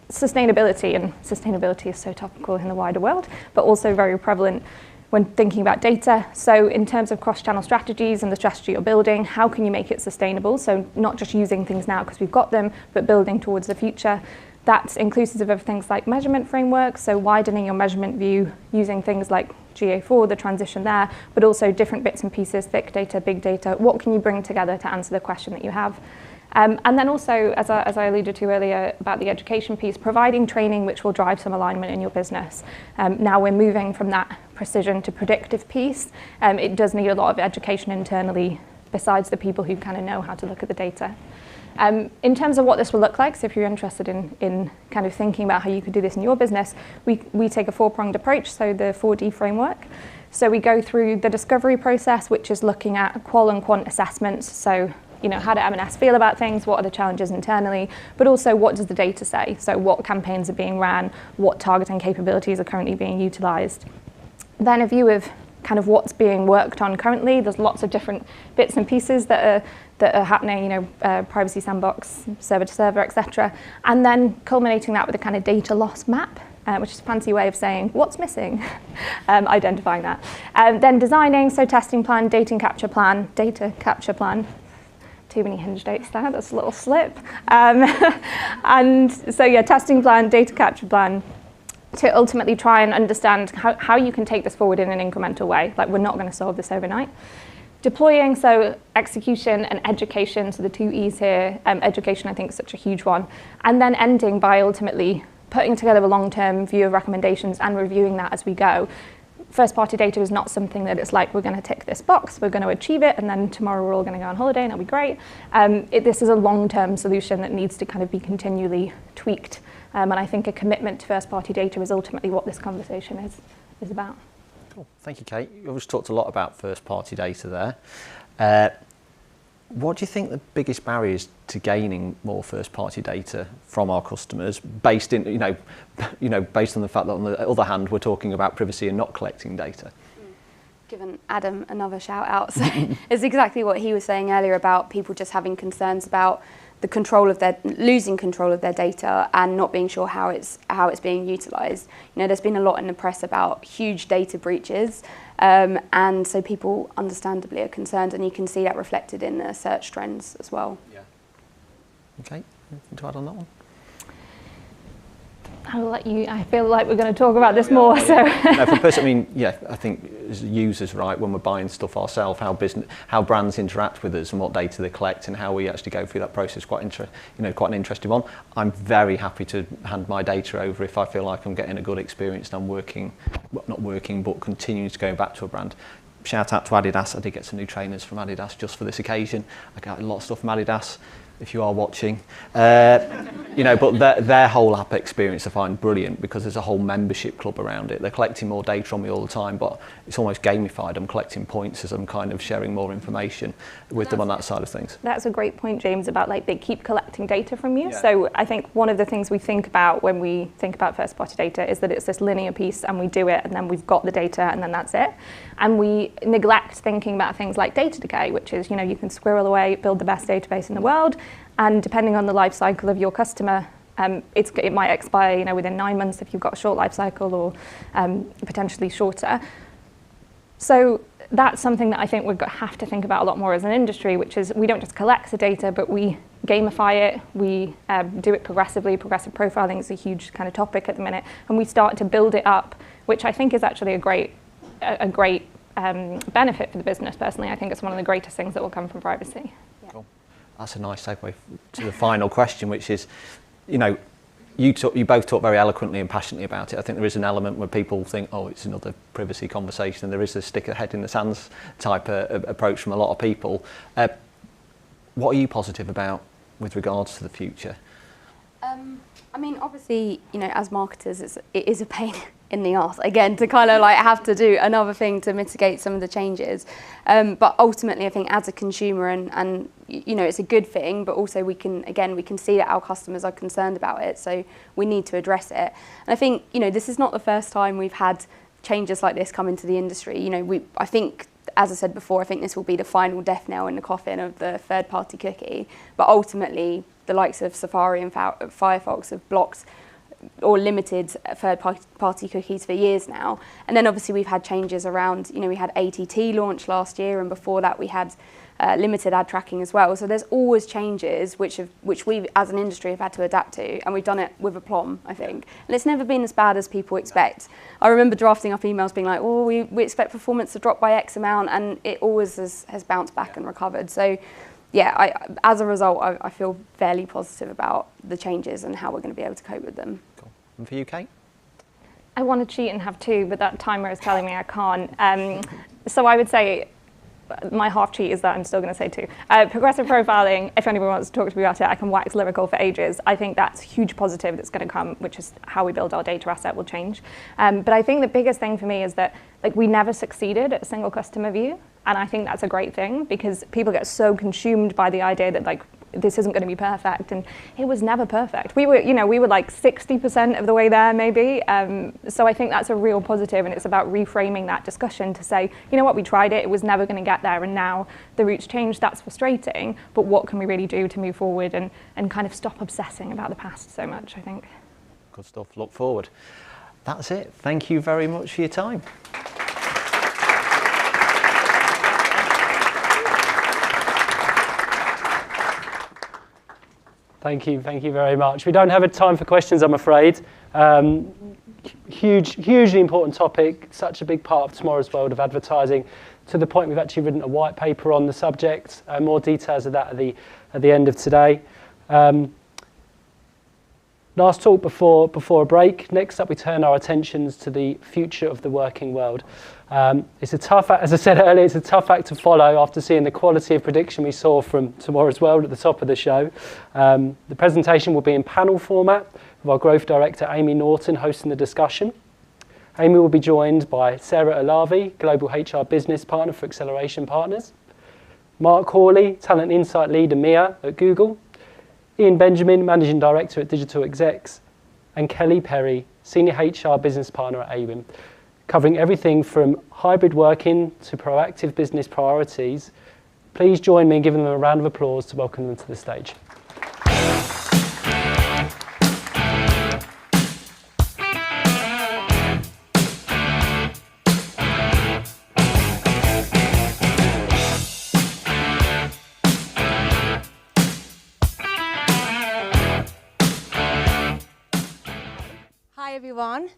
sustainability, and sustainability is so topical in the wider world, but also very prevalent when thinking about data. So in terms of cross-channel strategies and the strategy you're building, how can you make it sustainable? So not just using things now because we've got them, but building towards the future. That's inclusive of things like measurement frameworks, so widening your measurement view using things like GA4, the transition there, but also different bits and pieces, thick data, big data. What can you bring together to answer the question that you have? And then also, as I alluded to earlier about the education piece, providing training which will drive some alignment in your business. Now we're moving from that precision to predictive piece. It does need a lot of education internally besides the people who kind of know how to look at the data. In terms of what this will look like, so if you're interested in kind of thinking about how you could do this in your business, we take a four-pronged approach, so the 4D framework. So we go through the discovery process, which is looking at qual and quant assessments. So, you know, how do M&S feel about things? What are the challenges internally? But also, what does the data say? So what campaigns are being ran? What targeting capabilities are currently being utilized? Then a view of kind of what's being worked on currently. There's lots of different bits and pieces that are happening, you know, privacy sandbox, server to server, etc. And then culminating that with a kind of data loss map, which is a fancy way of saying what's missing, identifying that. Then designing, so testing plan, data capture plan. Too many hinge dates there, that's a little slip. And so yeah, testing plan, data capture plan, to ultimately try and understand how you can take this forward in an incremental way. Like, we're not going to solve this overnight. Deploying, so execution and education, so the two E's here. Education, I think, is such a huge one. And then ending by ultimately putting together a long-term view of recommendations and reviewing that as we go. First-party data is not something that it's like, we're going to tick this box, we're going to achieve it, and then tomorrow we're all going to go on holiday and it'll be great. This is a long-term solution that needs to kind of be continually tweaked. And I think a commitment to first-party data is ultimately what this conversation is about. Cool. Thank you, Kate. You always talked a lot about first-party data there. What do you think the biggest barriers to gaining more first-party data from our customers, based in, based on the fact that on the other hand we're talking about privacy and not collecting data? Given Adam another shout out, so it's exactly what he was saying earlier about people just having concerns about the losing control of their data and not being sure how it's being utilised. You know, there's been a lot in the press about huge data breaches. And so people understandably are concerned, and you can see that reflected in the search trends as well. Yeah. Okay, anything to add on that one? I'll let you, I feel like we're going to talk about this more. So. No, from personally, I mean, yeah, I think as users, right, when we're buying stuff ourselves, how brands interact with us and what data they collect and how we actually go through that process, quite an interesting one. I'm very happy to hand my data over if I feel like I'm getting a good experience and I'm not working, but continuing to go back to a brand. Shout out to Adidas. I did get some new trainers from Adidas just for this occasion. I got a lot of stuff from Adidas, if you are watching. But their whole app experience I find brilliant because there's a whole membership club around it. They're collecting more data on me all the time, but it's almost gamified. I'm collecting points as I'm kind of sharing more information with them on that side of things. That's a great point, James, about like they keep collecting data from you. Yeah. So I think one of the things we think about when we think about first-party data is that it's this linear piece and we do it and then we've got the data and then that's it. And we neglect thinking about things like data decay, which is, you can squirrel away, build the best database in the world, and depending on the life cycle of your customer, it might expire, within 9 months if you've got a short life cycle, or potentially shorter. So that's something that I think we have to think about a lot more as an industry, which is we don't just collect the data, but we gamify it, we do it progressively. Progressive profiling is a huge kind of topic at the minute, and we start to build it up, which I think is actually a great benefit for the business. Personally, I think it's one of the greatest things that will come from privacy. Yeah. Cool. That's a nice segue to the final question, which is, you both talk very eloquently and passionately about it. I think there is an element where people think, oh, it's another privacy conversation, and there is a stick a head in the sands type approach from a lot of people. What are you positive about with regards to the future? I mean, obviously, as marketers, it is a pain in the arse, again, to kind of like have to do another thing to mitigate some of the changes. But ultimately, I think as a consumer, and it's a good thing, but also we can see that our customers are concerned about it, so we need to address it. And I think, this is not the first time we've had changes like this come into the industry. I think, as I said before, I think this will be the final death knell in the coffin of the third-party cookie. But ultimately, the likes of Safari and Firefox have blocked or limited third-party cookies for years now. And then obviously we've had changes around, we had ATT launch last year, and before that we had limited ad tracking as well. So there's always changes which we as an industry have had to adapt to, and we've done it with aplomb, I think. And it's never been as bad as people expect. I remember drafting up emails being like, oh, we expect performance to drop by X amount, and it always has bounced back and recovered. So yeah, as a result, I feel fairly positive about the changes and how we're going to be able to cope with them. Cool. And for you, Kate? I want to cheat and have two, but that timer is telling me I can't. So I would say my half cheat is that I'm still going to say 2. Progressive profiling, if anyone wants to talk to me about it, I can wax lyrical for ages. I think that's a huge positive that's going to come, which is how we build our data asset will change. But I think the biggest thing for me is that we never succeeded at a single customer view. And I think that's a great thing because people get so consumed by the idea that this isn't going to be perfect, and it was never perfect. We were 60% of the way there maybe. So I think that's a real positive, and it's about reframing that discussion to say, you know what, we tried it was never going to get there, and now the route's changed. That's frustrating, but what can we really do to move forward and kind of stop obsessing about the past so much, I think. Good stuff. Look forward. That's it. Thank you very much for your time. Thank you very much. We don't have a time for questions, I'm afraid. Hugely important topic, such a big part of tomorrow's world of advertising, to the point we've actually written a white paper on the subject. More details of that at the end of today. Last talk before a break. Next up, we turn our attentions to the future of the working world. It's a tough, as I said earlier, it's a tough act to follow after seeing the quality of prediction we saw from tomorrow's world at the top of the show. The presentation will be in panel format, with our growth director Amy Norton hosting the discussion. Amy will be joined by Sarah Alavi, Global HR Business Partner for Acceleration Partners, Mark Hawley, Talent Insight Lead EMEA at Google, Ian Benjamin, Managing Director at Digital Execs, and Kelly Perry, Senior HR Business Partner at Awin, covering everything from hybrid working to proactive business priorities. Please join me in giving them a round of applause to welcome them to the stage. Hi everyone.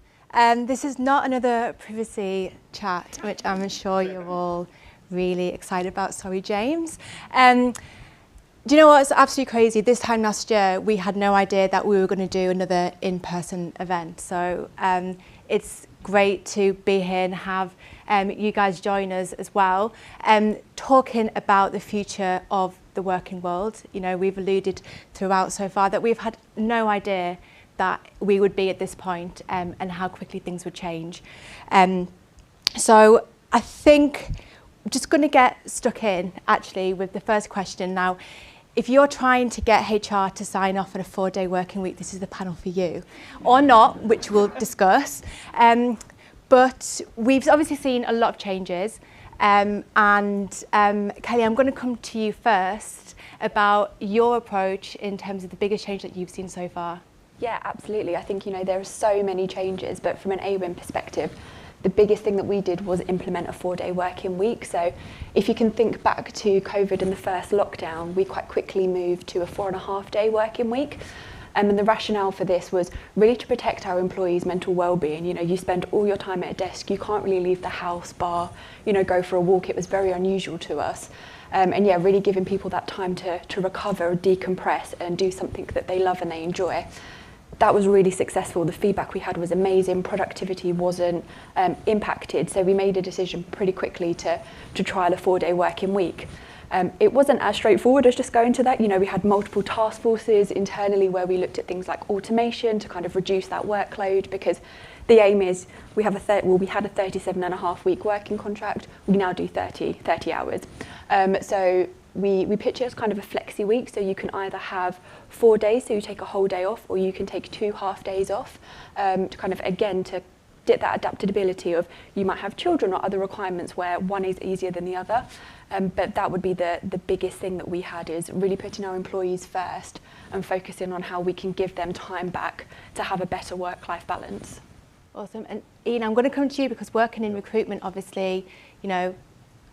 This is not another privacy chat, which I'm sure you're all really excited about. Sorry, James. Do you know what's absolutely crazy? This time last year, we had no idea that we were going to do another in-person event. So it's great to be here and have you guys join us as well, talking about the future of the working world. You know, we've alluded throughout so far that we've had no idea that we would be at this point and how quickly things would change. So I think I'm just going to get stuck in actually with the first question. Now, if you're trying to get HR to sign off on a 4-day working week, this is the panel for you, or not, which we'll discuss. But we've obviously seen a lot of changes. Kelly, I'm going to come to you first about your approach in terms of the biggest change that you've seen so far. Yeah, absolutely. I think, there are so many changes, but from an Awin perspective, the biggest thing that we did was implement a 4-day working week. So if you can think back to COVID and the first lockdown, we quite quickly moved to a 4.5-day working week. And the rationale for this was really to protect our employees' mental well-being. You spend all your time at a desk, you can't really leave the house, bar, go for a walk. It was very unusual to us. Really giving people that time to recover, decompress, and do something that they love and they enjoy. That was really successful. The feedback we had was amazing. Productivity wasn't impacted. So we made a decision pretty quickly to trial a 4-day working week. It wasn't as straightforward as just going to that. We had multiple task forces internally where we looked at things like automation to kind of reduce that workload, because the aim is we had a 37.5 week working contract. We now do 30 hours. So we pitch it as kind of a flexi week, so you can either have 4 days, so you take a whole day off, or you can take 2 half days off, to kind of, again, to get that adaptability of you might have children or other requirements where one is easier than the other. But that would be the biggest thing that we had, is really putting our employees first and focusing on how we can give them time back to have a better work-life balance. Awesome. And Ian, I'm going to come to you because working in recruitment, obviously,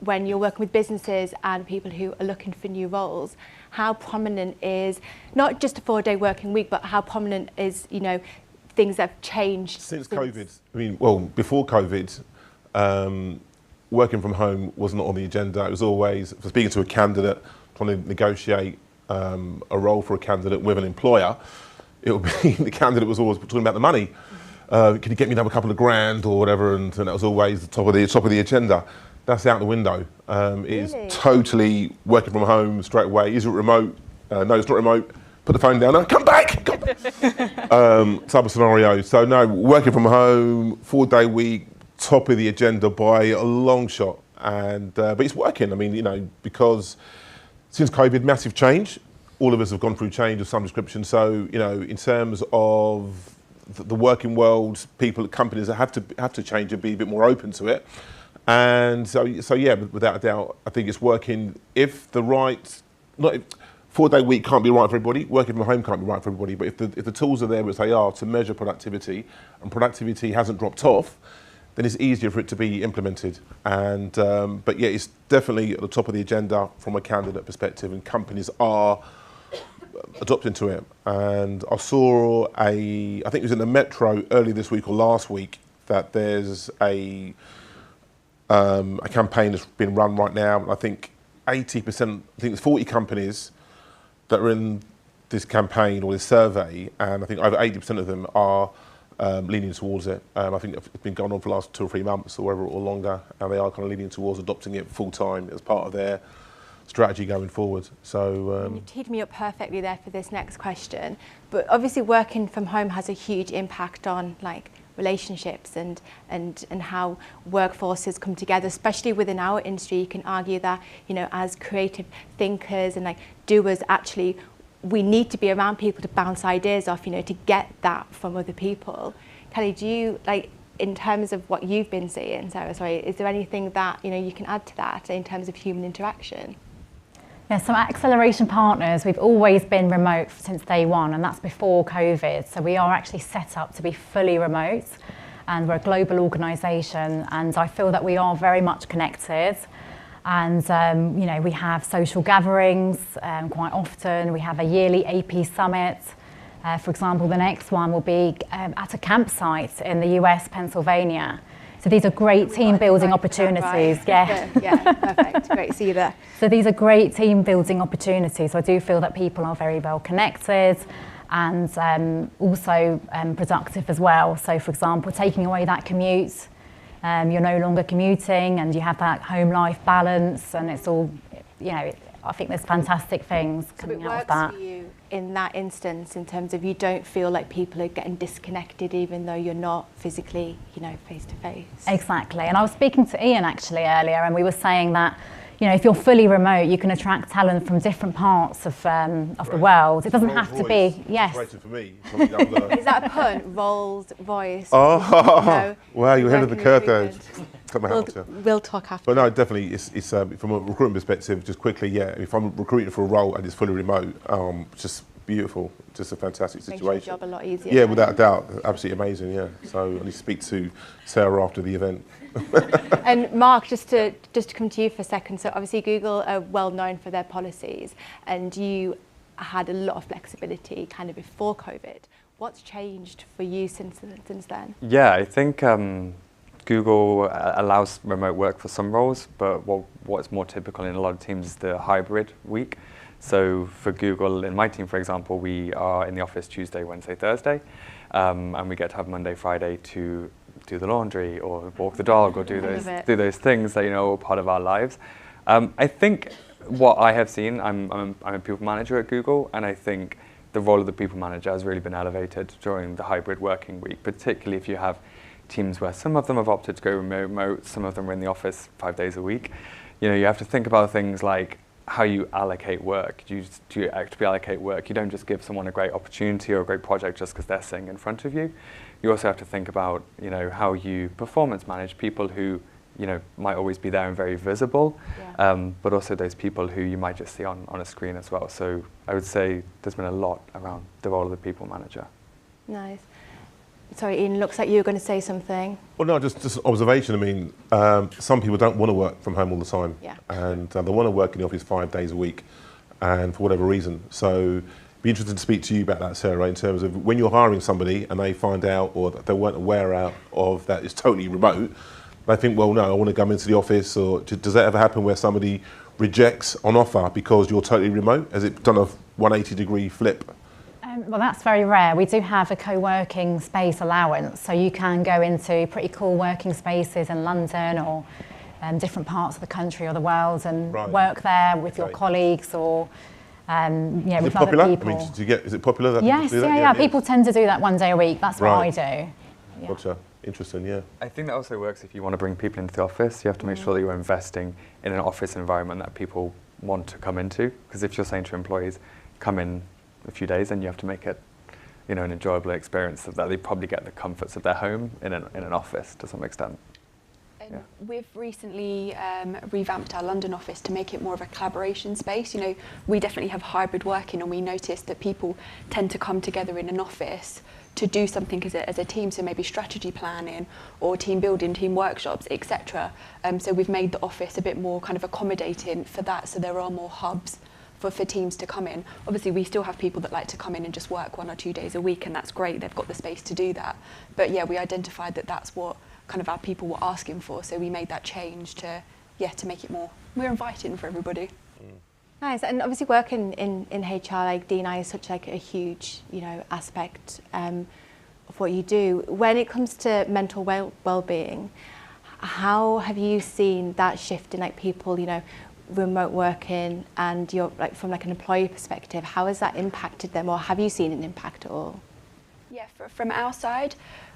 when you're working with businesses and people who are looking for new roles, how prominent is not just a 4-day working week, but how prominent is, things that have changed? Since COVID, before COVID, working from home was not on the agenda. It was always, for speaking to a candidate, trying to negotiate a role for a candidate with an employer, it would be the candidate was always talking about the money. Can you get me another couple of grand or whatever? And that was always the top of the agenda. that's out the window. It is Really? totally working from home straight away. Is it remote? No, it's not remote. Put the phone down. No, come back. Type of scenario. So no, working from home, 4-day week, top of the agenda by a long shot. And but it's working. I mean, you know, because since COVID, massive change. All of us have gone through change of some description. So, you know, in terms of the working world, people, companies that have to change and be a bit more open to it. And so yeah, without a doubt, I think it's working. If the right, not 4-day week can't be right for everybody, working from home can't be right for everybody. But if the tools are there, which they are, to measure productivity, and productivity hasn't dropped off, then it's easier for it to be implemented. And but yeah, it's definitely at the top of the agenda from a candidate perspective, and companies are adopting to it. And I saw I think it was in the Metro early this week or last week, that there's a campaign that's been run right now. And I think 80%, I think there's 40 companies that are in this campaign or this survey, and I think over 80% of them are leaning towards it. I think it's been going on for the last 2 or 3 months or whatever, or longer, and they are kind of leaning towards adopting it full time as part of their strategy going forward. So you teed me up perfectly there for this next question. But obviously, working from home has a huge impact on like relationships and how workforces come together, especially within our industry. You can argue that, you know, as creative thinkers and like doers, actually we need to be around people to bounce ideas off, you know, to get that from other people. Kelly, do you, like, in terms of what you've been seeing, Sarah, sorry, is there anything that, you know, you can add to that in terms of human interaction? Yeah, so at Acceleration Partners, we've always been remote since day one, and that's before COVID. So we are actually set up to be fully remote, and we're a global organisation, and I feel that we are very much connected. And, you know, we have social gatherings quite often. We have a yearly AP summit. For example, the next one will be at a campsite in the US, Pennsylvania. So these are great team building opportunities. Right. Yeah. Yeah, perfect. Great to see you there. So these are great team building opportunities. So I do feel that people are very well connected and also productive as well. So for example, taking away that commute, you're no longer commuting and you have that home life balance, and it's all, you know, I think there's fantastic things coming out of that. So it works for you in that instance, in terms of you don't feel like people are getting disconnected even though you're not physically, you know, face to face. Exactly. And I was speaking to Ian actually earlier, and we were saying that, you know, if you're fully remote, you can attract talent from different parts of the world. It doesn't have to be, yes. For me. Is that a pun? Rolls Royce. Oh, you know, wow, you're ahead of the curve there. We'll talk after. But no, definitely, it's from a recruitment perspective, just quickly, yeah, if I'm recruiting for a role and it's fully remote, just beautiful, just a fantastic situation. Makes your job a lot easier. Yeah, without a doubt, absolutely amazing, yeah. So I need to speak to Sarah after the event. And Mark, just to come to you for a second, so obviously Google are well known for their policies, and you had a lot of flexibility kind of before COVID. What's changed for you since then? Yeah, I think Google allows remote work for some roles, but what's more typical in a lot of teams is the hybrid week. So for Google, in my team, for example, we are in the office Tuesday, Wednesday, Thursday, and we get to have Monday, Friday to do the laundry or walk the dog or do those things that, you know, are part of our lives. I think what I have seen, I'm a people manager at Google, and I think the role of the people manager has really been elevated during the hybrid working week, particularly if you have teams where some of them have opted to go remote, some of them are in the office 5 days a week. You know, you have to think about things like how you allocate work. Do you actually allocate work? You don't just give someone a great opportunity or a great project just because they're sitting in front of you. You also have to think about, you know, how you performance manage people who, you know, might always be there and very visible, but also those people who you might just see on a screen as well. So I would say there's been a lot around the role of the people manager. Nice. Sorry, Ian, looks like you were going to say something. Well, no, just observation. I mean, some people don't want to work from home all the time, and they want to work in the office 5 days a week, and for whatever reason. So be interested to speak to you about that, Sarah, in terms of when you're hiring somebody and they find out, or that they weren't aware of that it's totally remote, they think, well, no, I want to come into the office. Or does that ever happen where somebody rejects an offer because you're totally remote? Has it done a 180-degree flip? Well, that's very rare. We do have a co-working space allowance, so you can go into pretty cool working spaces in London or different parts of the country or the world and work there with your colleagues or with other people. I mean, is it popular that yes, people do that? Yeah. People tend to do that 1 day a week. That's what I do. Yeah. Gotcha. Interesting, yeah. I think that also works if you want to bring people into the office. You have to make sure that you're investing in an office environment that people want to come into. Because if you're saying to employees, come in a few days, then you have to make it, an enjoyable experience so that they probably get the comforts of their home in an office to some extent. We've recently revamped our London office to make it more of a collaboration space. We definitely have hybrid working, and we noticed that people tend to come together in an office to do something as a team, so maybe strategy planning or team building, team workshops, etc. So we've made the office a bit more kind of accommodating for that, so there are more hubs for teams to come in. Obviously, we still have people that like to come in and just work 1 or 2 days a week, and that's great, they've got the space to do that. But yeah, we identified that that's what kind of our people were asking for, so we made that change to make it more inviting for everybody. Nice, and obviously working in HR, like D&I is such like a huge, aspect of what you do. When it comes to mental well-being, how have you seen that shift in like people, remote working, and you're like from like an employee perspective, how has that impacted them, or have you seen an impact at all? Yeah, from our side,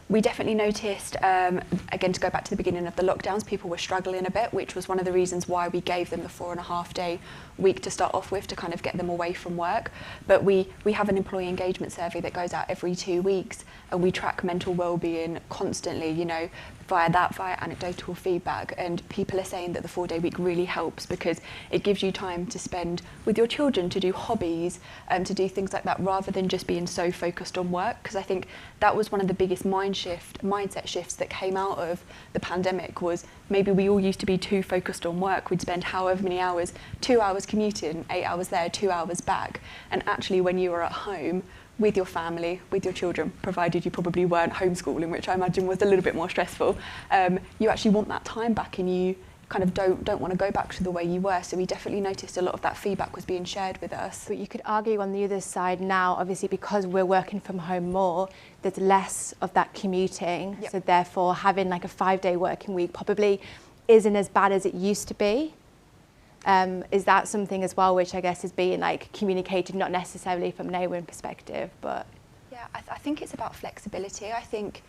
we definitely noticed, again, to go back to the beginning of the lockdowns, people were struggling a bit, which was one of the reasons why we gave them the 4.5 day week to start off with, to kind of get them away from work. But we have an employee engagement survey that goes out every 2 weeks, and we track mental well-being constantly, via anecdotal feedback. And people are saying that the 4 day week really helps because it gives you time to spend with your children, to do hobbies, to do things like that, rather than just being so focused on work. Because I think that was one of the biggest mindset shifts that came out of the pandemic, was maybe we all used to be too focused on work. We'd spend however many hours, 2 hours commuting, 8 hours there, 2 hours back. And actually when you were at home with your family, with your children, provided you probably weren't homeschooling, which I imagine was a little bit more stressful, you actually want that time back, and you kind of don't want to go back to the way you were. So we definitely noticed a lot of that feedback was being shared with us. But you could argue on the other side now, obviously because we're working from home more, there's less of that commuting. Yep. So therefore having like a 5 day working week probably isn't as bad as it used to be. Is that something as well which I guess is being like communicated, not necessarily from an Awin perspective, but... Yeah, I think it's about flexibility. I think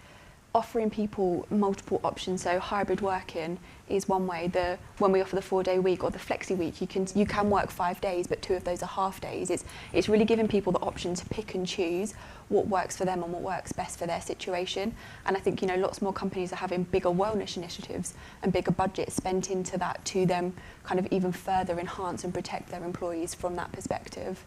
offering people multiple options, so hybrid working is one way. When we offer the 4 day week or the flexi week, you can work 5 days, but 2 of those are half days. It's really giving people the option to pick and choose what works for them and what works best for their situation. And I think lots more companies are having bigger wellness initiatives and bigger budgets spent into that to them kind of even further enhance and protect their employees from that perspective.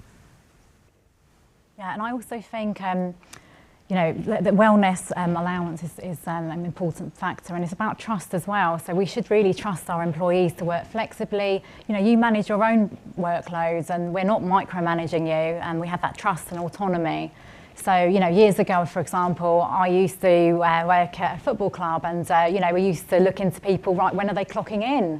Yeah, and I also think the wellness allowance is an important factor, and it's about trust as well. So we should really trust our employees to work flexibly. You manage your own workloads, and we're not micromanaging you, and we have that trust and autonomy. So, years ago, for example, I used to work at a football club, and, we used to look into people, right, when are they clocking in?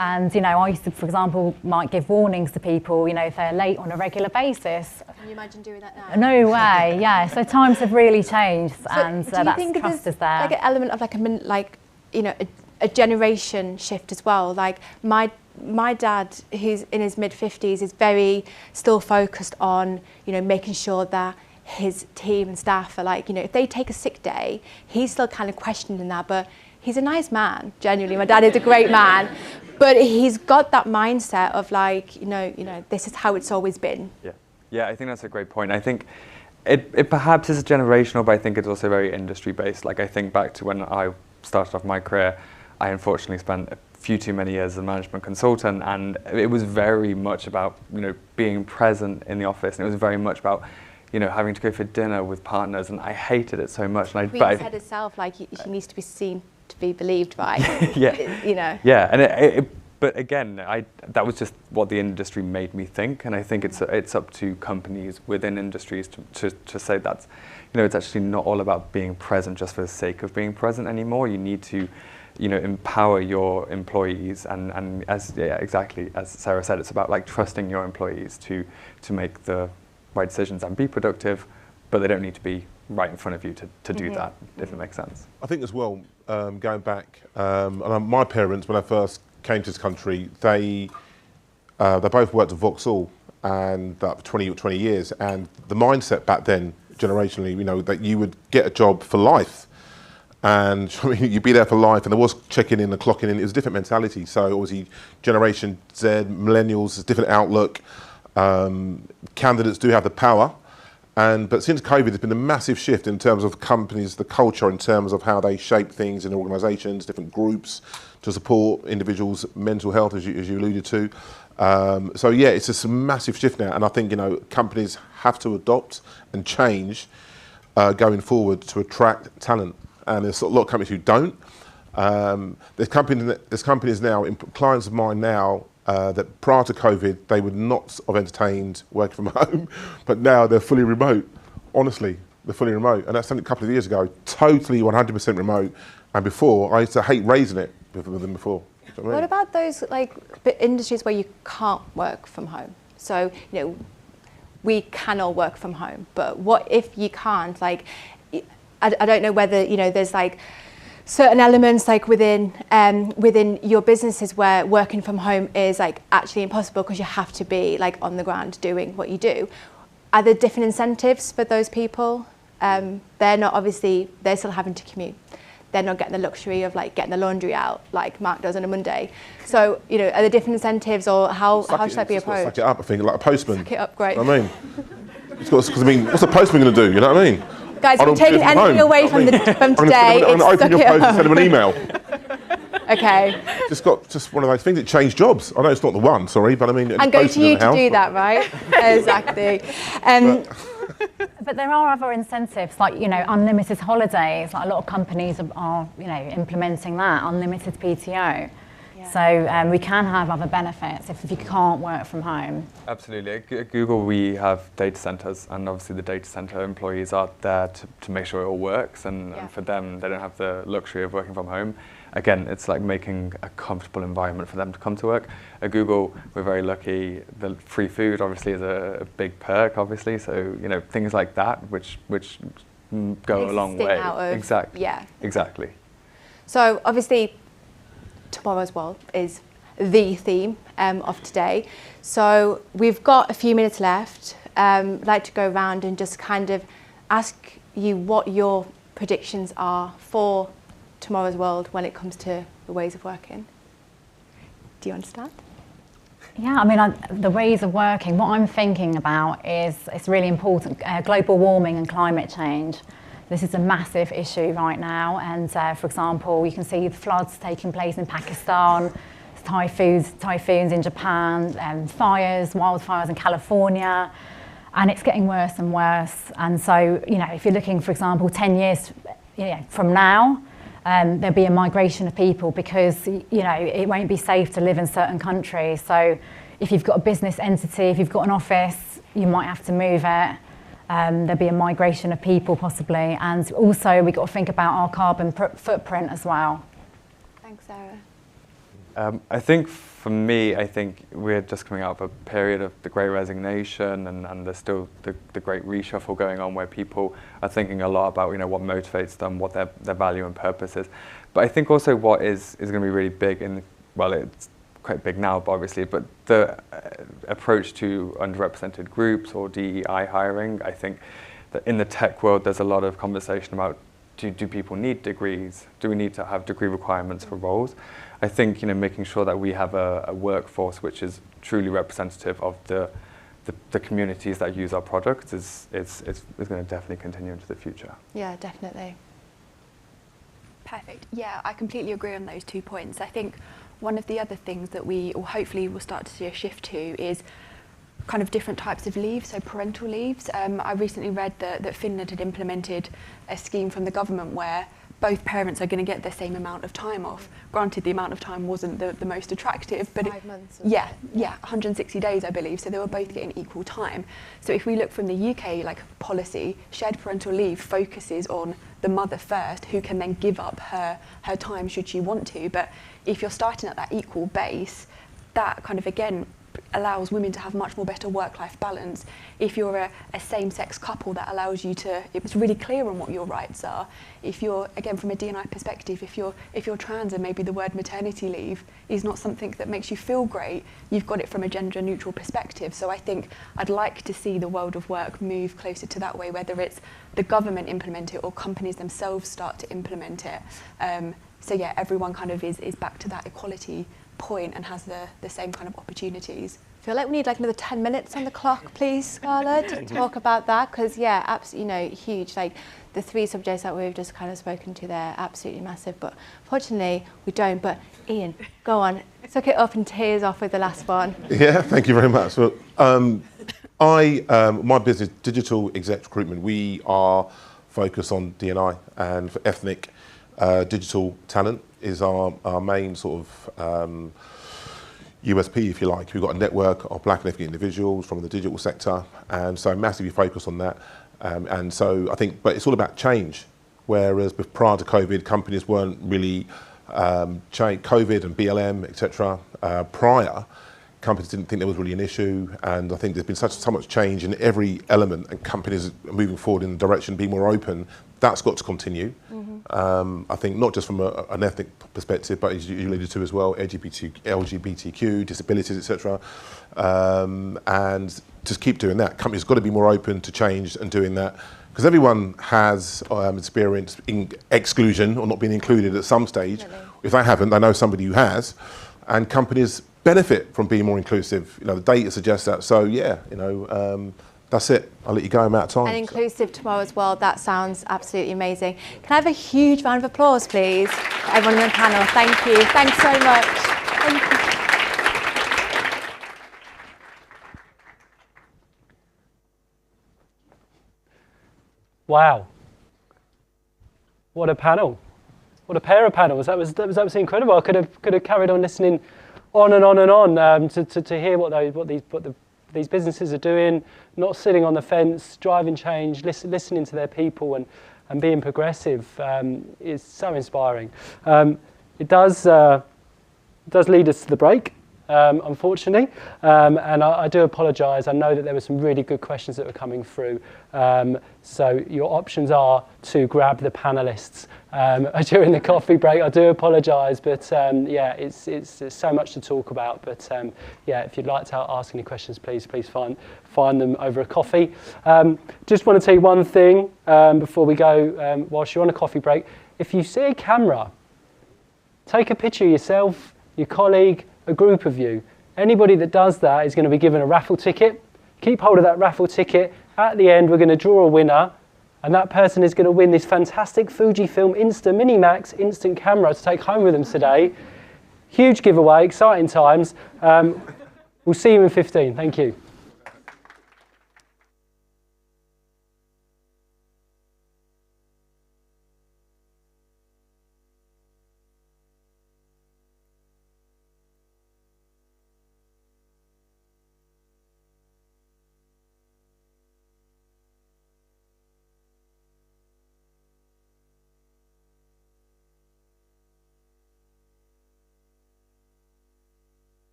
And, I used to, for example, might give warnings to people, if they're late on a regular basis. Can you imagine doing that now? No way, yeah. So times have really changed, so and that trust is there. Like an element of a generation shift as well. Like my dad, who's in his mid-50s, is very still focused on, making sure that his team and staff are like, if they take a sick day, he's still kind of questioning that, but he's a nice man, genuinely. My dad is a great man, but he's got that mindset of like, this is how it's always been. Yeah, I think that's a great point. I think it perhaps is generational, but I think it's also very industry-based. Like I think back to when I started off my career, I unfortunately spent a few too many years as a management consultant, and it was very much about, being present in the office, and it was very much about having to go for dinner with partners, and I hated it so much. And Queen said herself, like, she needs to be seen to be believed by. Yeah. Yeah, and but again, that was just what the industry made me think, and I think it's up to companies within industries to say that, it's actually not all about being present just for the sake of being present anymore. You need to, empower your employees, and exactly as Sarah said, it's about like trusting your employees to make the right decisions and be productive, but they don't need to be right in front of you to do that, if it makes sense. I think as well, going back, my parents, when I first came to this country, they both worked at Vauxhall and for 20 years, and the mindset back then, generationally, you know, that you would get a job for life, and I mean, you'd be there for life, and there was checking in and clocking in. It was a different mentality. So obviously, Generation Z, millennials, a different outlook. Candidates do have the power. But since COVID, there's been a massive shift in terms of companies, the culture, in terms of how they shape things in organisations, different groups to support individuals' mental health, as you alluded to. So yeah, it's just a massive shift now, and I think, you know, companies have to adopt and change going forward to attract talent. And there's a lot of companies who don't. There's companies now, clients of mine now, that prior to COVID, they would not have entertained working from home, but now they're fully remote. Honestly, they're fully remote. And that's something a couple of years ago, totally 100% remote. And before, I used to hate raising it with them before. You know what I mean? What about those industries where you can't work from home? So, you know, we can all work from home, but what if you can't? Like, I don't know whether, you know, there's like certain elements like within your businesses where working from home is like actually impossible because you have to be like on the ground doing what you do. Are there different incentives for those people? They're not, obviously, they're still having to commute. They're not getting the luxury of like getting the laundry out like Mark does on a Monday. So, you know, are there different incentives, or how should that be approached? Suck it up, I think, like a postman. Suck it up, great. You know what I mean? Because I mean, what's a postman going to do? You know what I mean? Guys, we're taking anything away from today. I'm going to open your post and send them an email. Okay. Just one of those things that change jobs. I know it's not the one, sorry, but I mean. And go to you to do that, right? Exactly. But there are other incentives, like, you know, unlimited holidays. Like a lot of companies are, you know, implementing that, unlimited PTO. So we can have other benefits if you can't work from home. Absolutely. At Google, we have data centers, and obviously the data center employees are there to make sure it all works, and for them, they don't have the luxury of working from home. Again, it's like making a comfortable environment for them to come to work. At Google, we're very lucky. The free food obviously is a big perk, obviously. So, you know, things like that, which go a long way. Exactly. Yeah. Exactly. So obviously, tomorrow's world is the theme of today. So we've got a few minutes left. I'd like to go around and just kind of ask you what your predictions are for tomorrow's world when it comes to the ways of working. Do you understand? Yeah, I mean, the ways of working, what I'm thinking about is it's really important, global warming and climate change. This is a massive issue right now, and for example, you can see the floods taking place in Pakistan, typhoons in Japan, wildfires in California, and it's getting worse and worse. And so, you know, if you're looking, for example, 10 years from now, there'll be a migration of people because, you know, it won't be safe to live in certain countries. So if you've got a business entity, if you've got an office, you might have to move it. There'll be a migration of people possibly, and also we've got to think about our carbon footprint as well. Thanks, Sarah. I think for me, I think we're just coming out of a period of the Great Resignation, and there's still the Great Reshuffle going on, where people are thinking a lot about, you know, what motivates them, what their value and purpose is. But I think also what is going to be really big, well, it's quite big now, obviously, but the approach to underrepresented groups or DEI hiring. I think that in the tech world, there's a lot of conversation about do people need degrees? Do we need to have degree requirements for roles? I think, you know, making sure that we have a workforce which is truly representative of the communities that use our products is going to definitely continue into the future. Yeah, definitely. Perfect. Yeah, I completely agree on those 2 points. I think one of the other things that we, or hopefully will start to see a shift to, is kind of different types of leave, so parental leaves. I recently read that Finland had implemented a scheme from the government where both parents are going to get the same amount of time off. Granted, the amount of time wasn't the most attractive, but 5 months. 160 days, I believe. So they were both getting equal time. So if we look from the UK policy, shared parental leave focuses on the mother first, who can then give up her time should she want to. But if you're starting at that equal base, that kind of again allows women to have much more better work-life balance. If you're a same-sex couple, that allows you to, it's really clear on what your rights are. If you're, again, from a D&I perspective, if you're trans and maybe the word maternity leave is not something that makes you feel great, you've got it from a gender-neutral perspective. So I think I'd like to see the world of work move closer to that way, whether it's the government implement it or companies themselves start to implement it. So yeah, everyone kind of is back to that equality point and has the same kind of opportunities. I feel like we need like another 10 minutes on the clock, please, Scarlett, to talk about that, because yeah, absolutely, huge. Like the 3 subjects that we've just kind of spoken to there, absolutely massive. But fortunately, we don't. But Ian, go on, suck it up and tears off with the last one. Yeah, thank you very much. Well, my business, Digital Exec Recruitment, we are focused on D&I, and for ethnic digital talent is our main sort of USP, if you like. We've got a network of black and ethnic individuals from the digital sector, and so massively focused on that. And so I think, but it's all about change. Whereas prior to COVID, companies weren't really COVID and BLM, etc. Prior, companies didn't think there was really an issue, and I think there's been so much change in every element, and companies are moving forward in the direction of being more open. That's got to continue. I think not just from an ethnic perspective, but as you alluded to as well, LGBTQ, disabilities, etc. And just keep doing that. Companies have got to be more open to change and doing that, because everyone has experience in exclusion or not being included at some stage. Really? If they haven't, they know somebody who has, and companies benefit from being more inclusive. You know, the data suggests that. So yeah, you know, that's it. I'll let you go. I'm out of time. And inclusive tomorrow's world. That sounds absolutely amazing. Can I have a huge round of applause, please, for everyone on the panel? Thank you. Thanks so much. Thank you. Wow. What a panel. What a pair of panels. That was absolutely incredible. I could have carried on listening on and on and on to hear what these businesses are doing, not sitting on the fence, driving change, listening to their people and being progressive is so inspiring. It does lead us to the break, unfortunately, and I do apologise. I know that there were some really good questions that were coming through, so your options are to grab the panellists during the coffee break. I do apologise, but yeah, it's so much to talk about. But yeah, if you'd like to ask any questions, please find them over a coffee. Just want to tell you one thing before we go. Whilst you're on a coffee break, if you see a camera, take a picture of yourself, your colleague, a group of you. Anybody that does that is going to be given a raffle ticket. Keep hold of that raffle ticket. At the end, we're going to draw a winner, and that person is going to win this fantastic Fujifilm Insta Minimax instant camera to take home with them today. Huge giveaway, exciting times. We'll see you in 15. Thank you.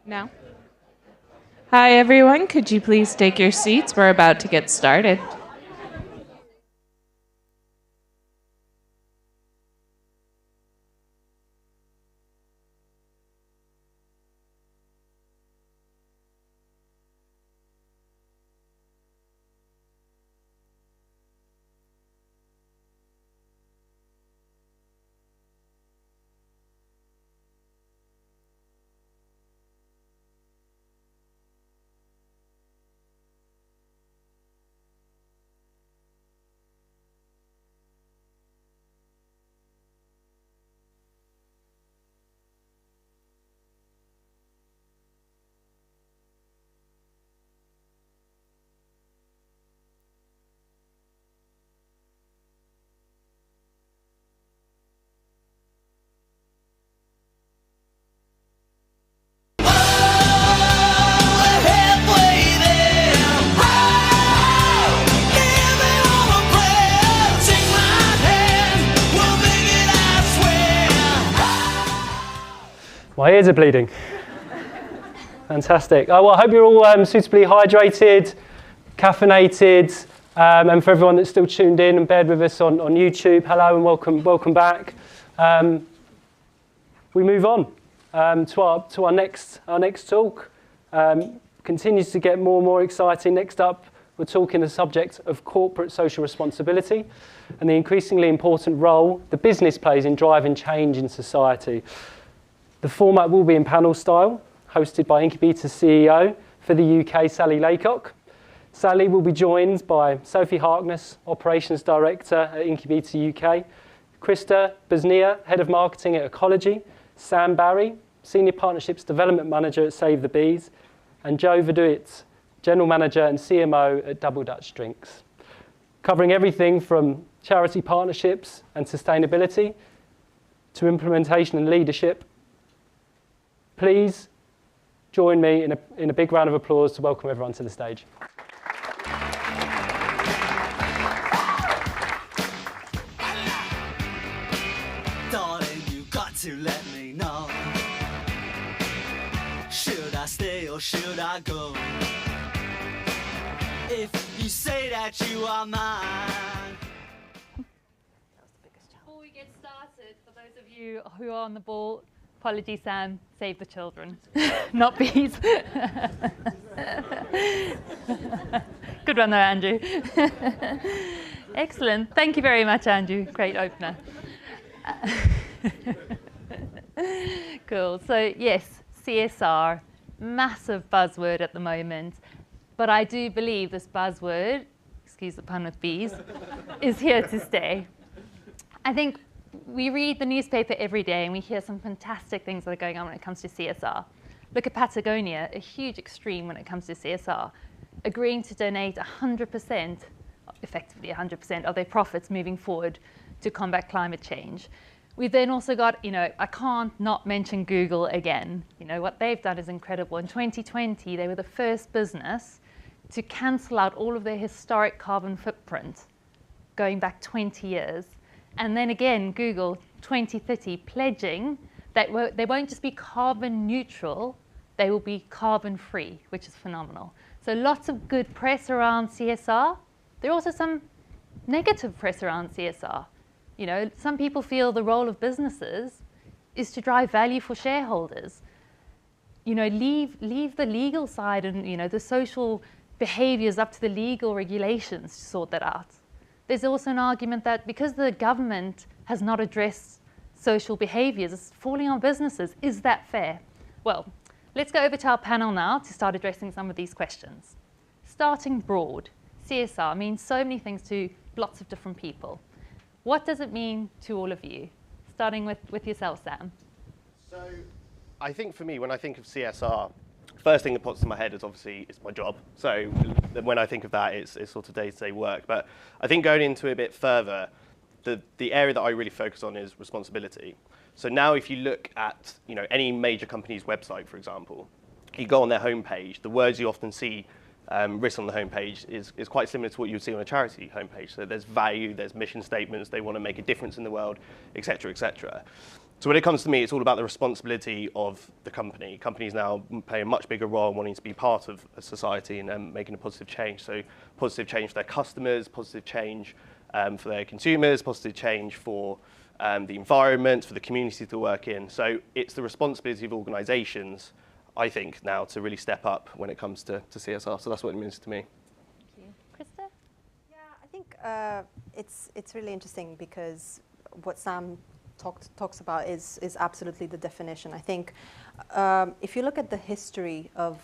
Now. Hi, everyone. Could you please take your seats? We're about to get started. My ears are bleeding. Fantastic. Well, I hope you're all suitably hydrated, caffeinated, and for everyone that's still tuned in and bared with us on YouTube, hello and welcome back. We move on to our next talk. Continues to get more and more exciting. Next up, we're talking the subject of corporate social responsibility and the increasingly important role the business plays in driving change in society. The format will be in panel style, hosted by Incubeta's CEO for the UK, Sally Laycock. Sally will be joined by Sophie Harkness, Operations Director at Incubeta UK, Crista, Buznea, Head of Marketing at Ecologi, Sam Barry, Senior Partnerships Development Manager at Save the Bees, and Joe Verdult, General Manager and CMO at Double Dutch Drinks. Covering everything from charity partnerships and sustainability to implementation and leadership. Please join me in a big round of applause to welcome everyone to the stage. Darling, you got to let me know. Should I stay or should I go? If you say that you are mine. Before we get started, for those of you who are on the ball, apologies, Sam, save the children, not bees. Good one there, Andrew. Excellent. Thank you very much, Andrew. Great opener. Cool. So, yes, CSR, massive buzzword at the moment. But I do believe this buzzword, excuse the pun with bees, is here to stay. I think we read the newspaper every day and we hear some fantastic things that are going on when it comes to CSR. Look at Patagonia, a huge extreme when it comes to CSR, agreeing to donate 100%, effectively 100% of their profits moving forward to combat climate change. We've then also got, I can't not mention Google again. What they've done is incredible. In 2020, they were the first business to cancel out all of their historic carbon footprint going back 20 years. And then again, Google 2030 pledging that they won't just be carbon neutral, they will be carbon free, which is phenomenal. So lots of good press around CSR. There are also some negative press around CSR. Some people feel the role of businesses is to drive value for shareholders. Leave the legal side and the social behaviors up to the legal regulations to sort that out. There's also an argument that because the government has not addressed social behaviors, it's falling on businesses. Is that fair? Well, let's go over to our panel now to start addressing some of these questions. Starting broad, CSR means so many things to lots of different people. What does it mean to all of you? Starting with yourself, Sam. So I think for me, when I think of CSR, first thing that pops in my head is obviously it's my job. So when I think of that, it's sort of day-to-day work. But I think going into it a bit further, the area that I really focus on is responsibility. So now if you look at any major company's website, for example, you go on their homepage, the words you often see risk on the homepage is quite similar to what you would see on a charity homepage. So there's value, there's mission statements, they want to make a difference in the world, etc., etc. So when it comes to me, it's all about the responsibility of the company. Companies now play a much bigger role in wanting to be part of a society and making a positive change. So positive change for their customers, positive change for their consumers, positive change for the environment, for the community to work in. So it's the responsibility of organisations, I think, now to really step up when it comes to CSR. So that's what it means to me. Thank you. Crista? Yeah, I think it's really interesting because what Sam talks about is absolutely the definition. I think if you look at the history of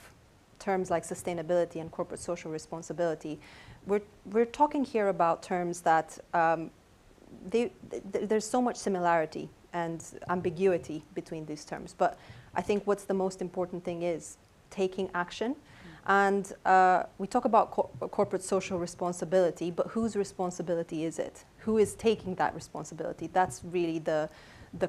terms like sustainability and corporate social responsibility, we're talking here about terms that there's so much similarity and ambiguity between these terms. But I think what's the most important thing is taking action. And we talk about corporate social responsibility, but whose responsibility is it? Who is taking that responsibility? That's really the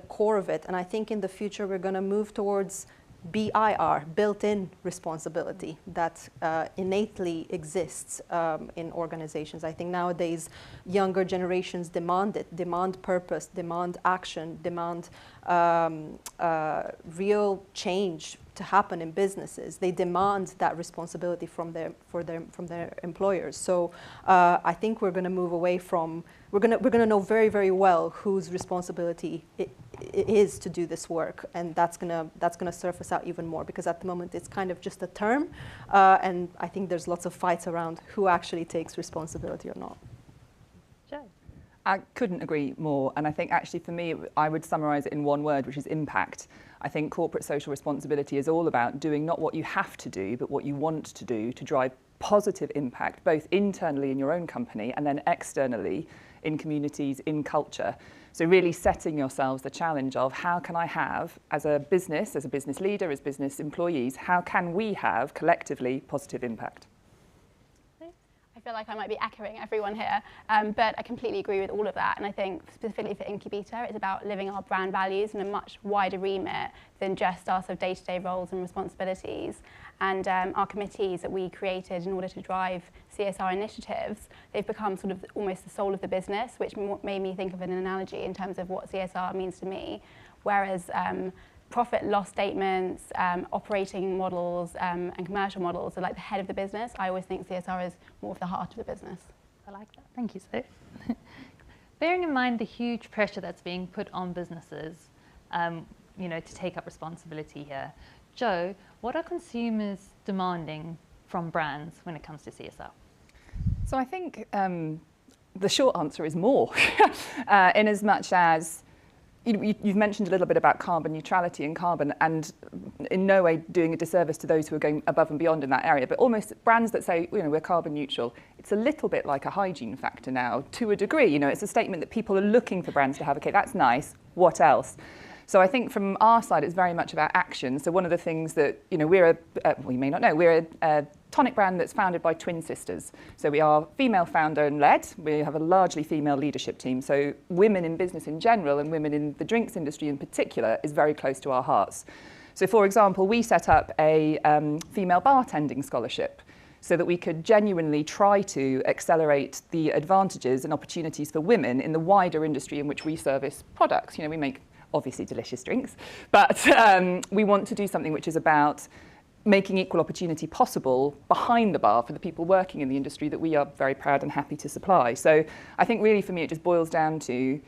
core of it. And I think in the future we're going to move towards BIR, built-in responsibility, that innately exists in organizations. I think nowadays younger generations demand it, demand purpose, demand action, demand real change to happen in businesses. They demand that responsibility from their employers. So I think we're going to move away from, we're going to know very, very well whose responsibility it is to do this work, and that's going to surface out even more, because at the moment it's kind of just a term, and I think there's lots of fights around who actually takes responsibility or not. Shea? I couldn't agree more, and I think actually for me I would summarise it in one word, which is impact. I think corporate social responsibility is all about doing not what you have to do, but what you want to do to drive positive impact, both internally in your own company and then externally in communities, in culture. So really setting yourselves the challenge of how can I have, as a business leader, as business employees, how can we have collectively positive impact? I feel like I might be echoing everyone here, but I completely agree with all of that. And I think specifically for Incubeta, it's about living our brand values in a much wider remit than just our sort of day-to-day roles and responsibilities. And our committees that we created in order to drive CSR initiatives, they've become sort of almost the soul of the business, which made me think of an analogy in terms of what CSR means to me. Whereas profit loss statements, operating models and commercial models are like the head of the business, I always think CSR is more of the heart of the business. I like that. Thank you, Sophie. Bearing in mind the huge pressure that's being put on businesses, to take up responsibility here, Joe, what are consumers demanding from brands when it comes to CSR? So I think the short answer is more, in as much as you've mentioned a little bit about carbon neutrality and carbon, and in no way doing a disservice to those who are going above and beyond in that area, but almost brands that say, we're carbon neutral, it's a little bit like a hygiene factor now, to a degree. It's a statement that people are looking for brands to have, okay, that's nice, what else? So I think from our side, it's very much about action. So one of the things that, we're you may not know, we're a tonic brand that's founded by twin sisters. So we are female founder and led. We have a largely female leadership team. So women in business in general and women in the drinks industry in particular is very close to our hearts. So for example, we set up a female bartending scholarship so that we could genuinely try to accelerate the advantages and opportunities for women in the wider industry in which we service products. We make obviously delicious drinks, but we want to do something which is about making equal opportunity possible behind the bar for the people working in the industry that we are very proud and happy to supply. So I think really for me it just boils down to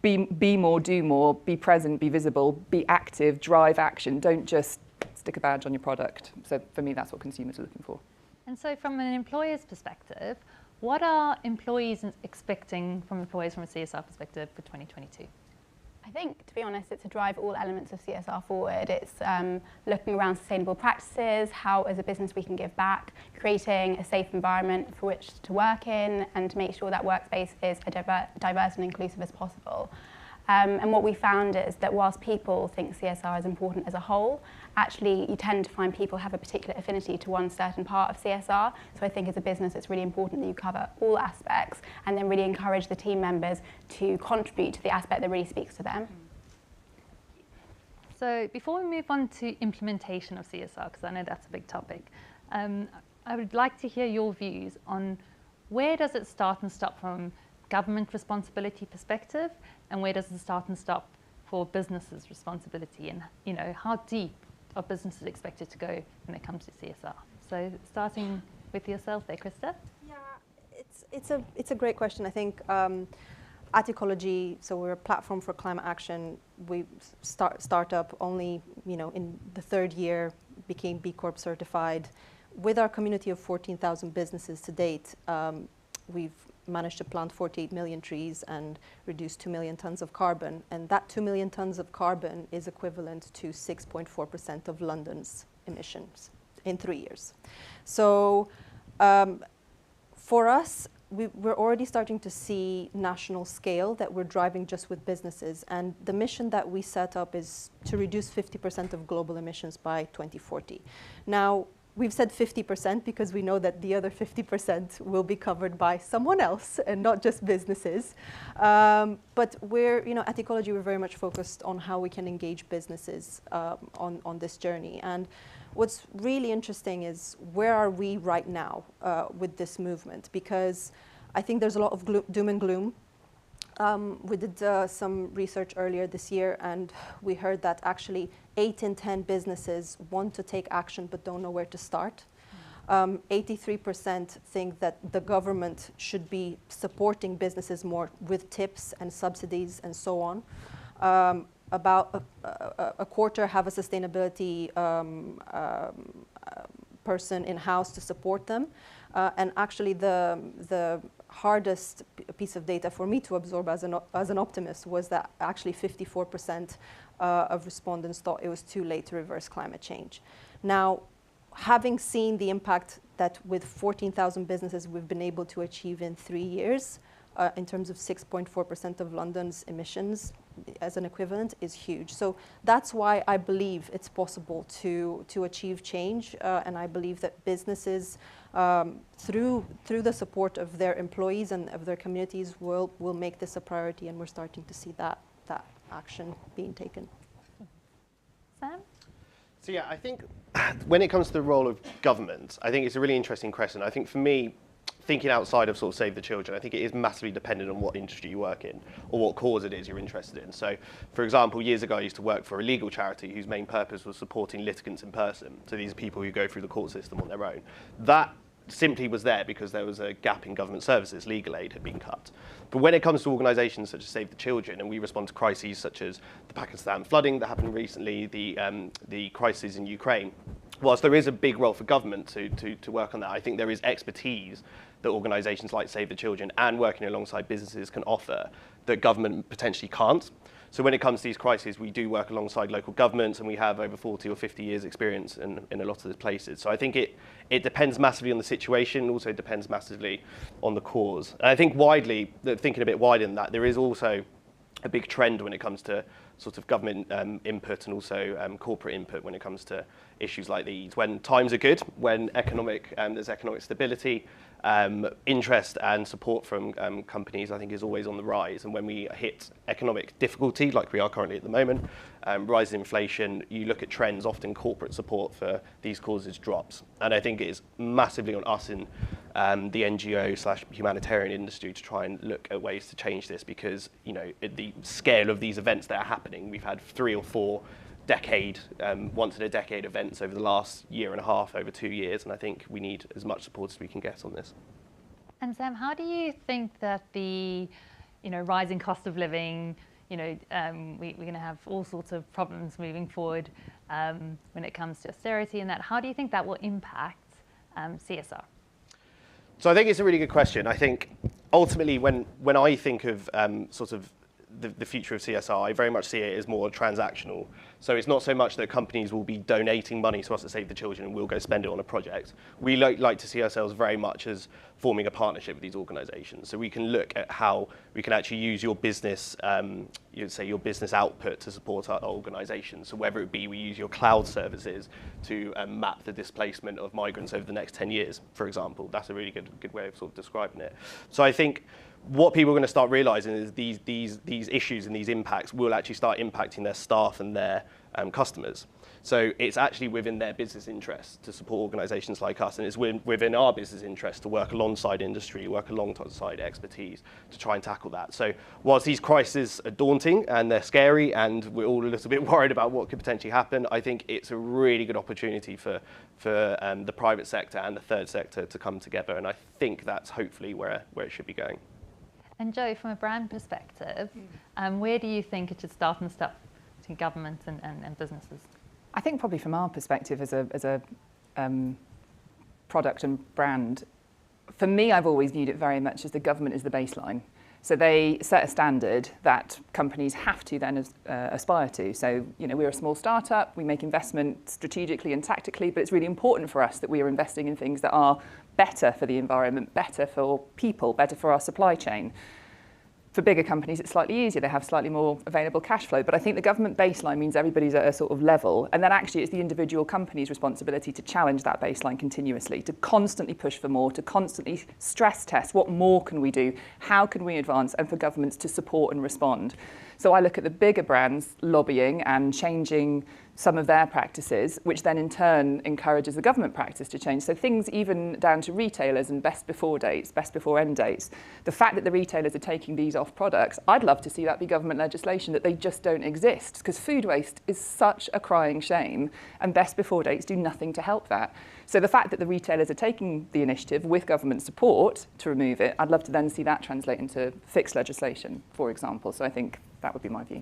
be more, do more, be present, be visible, be active, drive action. Don't just stick a badge on your product. So for me that's what consumers are looking for. And so from an employer's perspective, what are employees expecting from employees from a CSR perspective for 2022? I think, to be honest, it's to drive all elements of CSR forward. It's looking around sustainable practices, how as a business we can give back, creating a safe environment for which to work in, and to make sure that workspace is as diverse and inclusive as possible. And what we found is that whilst people think CSR is important as a whole, actually you tend to find people have a particular affinity to one certain part of CSR. So I think as a business it's really important that you cover all aspects and then really encourage the team members to contribute to the aspect that really speaks to them. So before we move on to implementation of CSR, because I know that's a big topic, I would like to hear your views on where does it start and stop from government responsibility perspective, and where does it start and stop for businesses' responsibility, and how deep are businesses expected to go when it comes to CSR? So starting with yourself there, Crista. Yeah, it's a great question. I think at Ecologi, so we're a platform for climate action. We startup only in the 3rd year, became B Corp certified. With our community of 14,000 businesses to date, we've managed to plant 48 million trees and reduce 2 million tons of carbon. And that 2 million tons of carbon is equivalent to 6.4% of London's emissions in 3 years. So for us, we're already starting to see national scale that we're driving just with businesses. And the mission that we set up is to reduce 50% of global emissions by 2040. Now, we've said 50% because we know that the other 50% will be covered by someone else and not just businesses. But we're, at Ecologi, we're very much focused on how we can engage businesses on this journey. And what's really interesting is where are we right now with this movement? Because I think there's a lot of doom and gloom. We did some research earlier this year, and we heard that actually 8 in 10 businesses want to take action but don't know where to start. 83% think that the government should be supporting businesses more with tips and subsidies and so on. About a quarter have a sustainability person in-house to support them. And actually the hardest piece of data for me to absorb as an optimist was that actually 54% of respondents thought it was too late to reverse climate change. Now, having seen the impact that with 14,000 businesses we've been able to achieve in 3 years, in terms of 6.4% of London's emissions as an equivalent, is huge. So that's why I believe it's possible to achieve change, and I believe that businesses, through the support of their employees and of their communities, will make this a priority, and we're starting to see that action being taken. Sam? So yeah, I think when it comes to the role of government, I think it's a really interesting question. I think for me, thinking outside of sort of Save the Children, I think it is massively dependent on what industry you work in or what cause it is you're interested in. So, for example, years ago I used to work for a legal charity whose main purpose was supporting litigants in person. So these are people who go through the court system on their own. That simply was there because there was a gap in government services. Legal aid had been cut. But when it comes to organisations such as Save the Children, and we respond to crises such as the Pakistan flooding that happened recently, the crisis in Ukraine, whilst there is a big role for government to work on that, I think there is expertise that organisations like Save the Children and working alongside businesses can offer that government potentially can't. So when it comes to these crises, we do work alongside local governments, and we have over 40 or 50 years experience in a lot of the places. So I think it depends massively on the situation, also depends massively on the cause. And I think widely, thinking a bit wider than that, there is also a big trend when it comes to sort of government input and also corporate input when it comes to issues like these. When times are good, when there's economic stability, interest and support from companies, I think, is always on the rise. And when we hit economic difficulty, like we are currently at the moment, rising inflation, you look at trends, often corporate support for these causes drops. And I think it is massively on us in the NGO/humanitarian industry to try and look at ways to change this, because, the scale of these events that are happening, we've had 3 or 4 once in a decade events over the last year and a half, over 2 years, and I think we need as much support as we can get on this. And Sam, how do you think that the rising cost of living, we're going to have all sorts of problems moving forward when it comes to austerity and that, how do you think that will impact CSR? So I think it's a really good question. I think ultimately when I think of sort of the future of CSR, I very much see it as more transactional. So it's not so much that companies will be donating money to us at Save the Children and we'll go spend it on a project. We like to see ourselves very much as forming a partnership with these organisations. So we can look at how we can actually use your business, your business output to support our organisation. So whether it be we use your cloud services to map the displacement of migrants over the next 10 years, for example. That's a really good way of sort of describing it. So I think what people are going to start realising is these issues and these impacts will actually start impacting their staff and their customers. So it's actually within their business interest to support organisations like us, and it's within our business interest to work alongside industry, work alongside expertise to try and tackle that. So whilst these crises are daunting and they're scary and we're all a little bit worried about what could potentially happen, I think it's a really good opportunity for the private sector and the third sector to come together, and I think that's hopefully where it should be going. And Joe, from a brand perspective, where do you think it should start and stop between government and businesses? I think probably from our perspective as a product and brand, for me, I've always viewed it very much as the government is the baseline. So they set a standard that companies have to then aspire to. So, you know, we're a small startup, we make investment strategically and tactically, but it's really important for us that we are investing in things that are better for the environment, better for people, better for our supply chain. For bigger companies, it's slightly easier. They have slightly more available cash flow. But I think the government baseline means everybody's at a sort of level. And then actually it's the individual company's responsibility to challenge that baseline continuously, to constantly push for more, to constantly stress test what more can we do, how can we advance, and for governments to support and respond. So I look at the bigger brands lobbying and changing some of their practices, which then in turn encourages the government practice to change. So things even down to retailers and best before dates, best before end dates. The fact that the retailers are taking these off products, I'd love to see that be government legislation, that they just don't exist, because food waste is such a crying shame and best before dates do nothing to help that. So the fact that the retailers are taking the initiative with government support to remove it, I'd love to then see that translate into fixed legislation, for example. So I think that would be my view.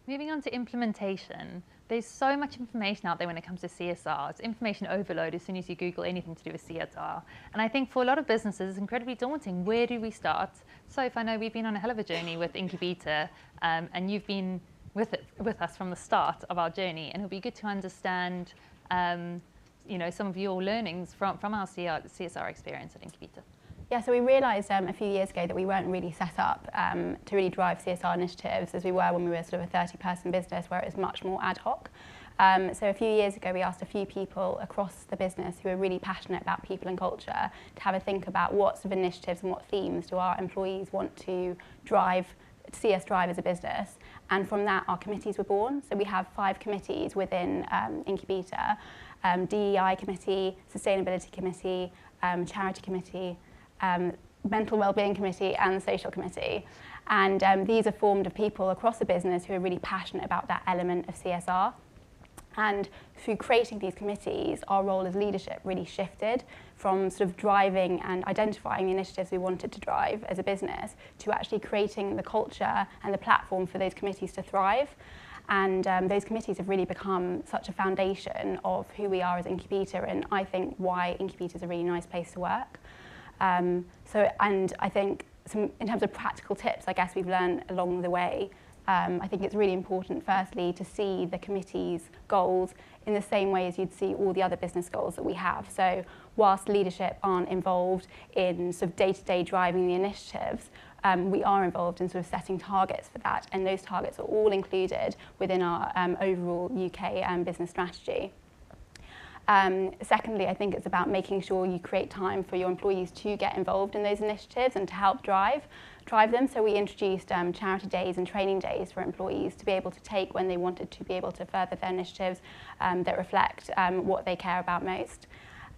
Moving on to implementation, there's so much information out there when it comes to CSR. It's information overload as soon as you Google anything to do with CSR. And I think for a lot of businesses, it's incredibly daunting. Where do we start? Sophie, I know we've been on a hell of a journey with Incubeta, and you've been with us from the start of our journey. And it'll be good to understand you know, some of your learnings from our CSR experience at Incubeta. Yeah, so we realised a few years ago that we weren't really set up to really drive CSR initiatives as we were when we were sort of a 30-person business where it was much more ad hoc. So a few years ago we asked a few people across the business who are really passionate about people and culture to have a think about what sort of initiatives and what themes do our employees want to see us drive as a business. And from that our committees were born. So we have 5 committees within Incubeta, DEI committee, sustainability committee, charity committee, mental wellbeing committee and the social committee. And these are formed of people across the business who are really passionate about that element of CSR. And through creating these committees, our role as leadership really shifted from sort of driving and identifying the initiatives we wanted to drive as a business to actually creating the culture and the platform for those committees to thrive. And those committees have really become such a foundation of who we are as Incubeta, and I think why Incubeta is a really nice place to work. And I think in terms of practical tips, I guess we've learned along the way, I think it's really important, firstly, to see the committee's goals in the same way as you'd see all the other business goals that we have. So whilst leadership aren't involved in sort of day-to-day driving the initiatives, we are involved in sort of setting targets for that, and those targets are all included within our overall UK business strategy. Secondly, I think it's about making sure you create time for your employees to get involved in those initiatives and to help drive them. So we introduced charity days and training days for employees to be able to take when they wanted to be able to further their initiatives that reflect what they care about most.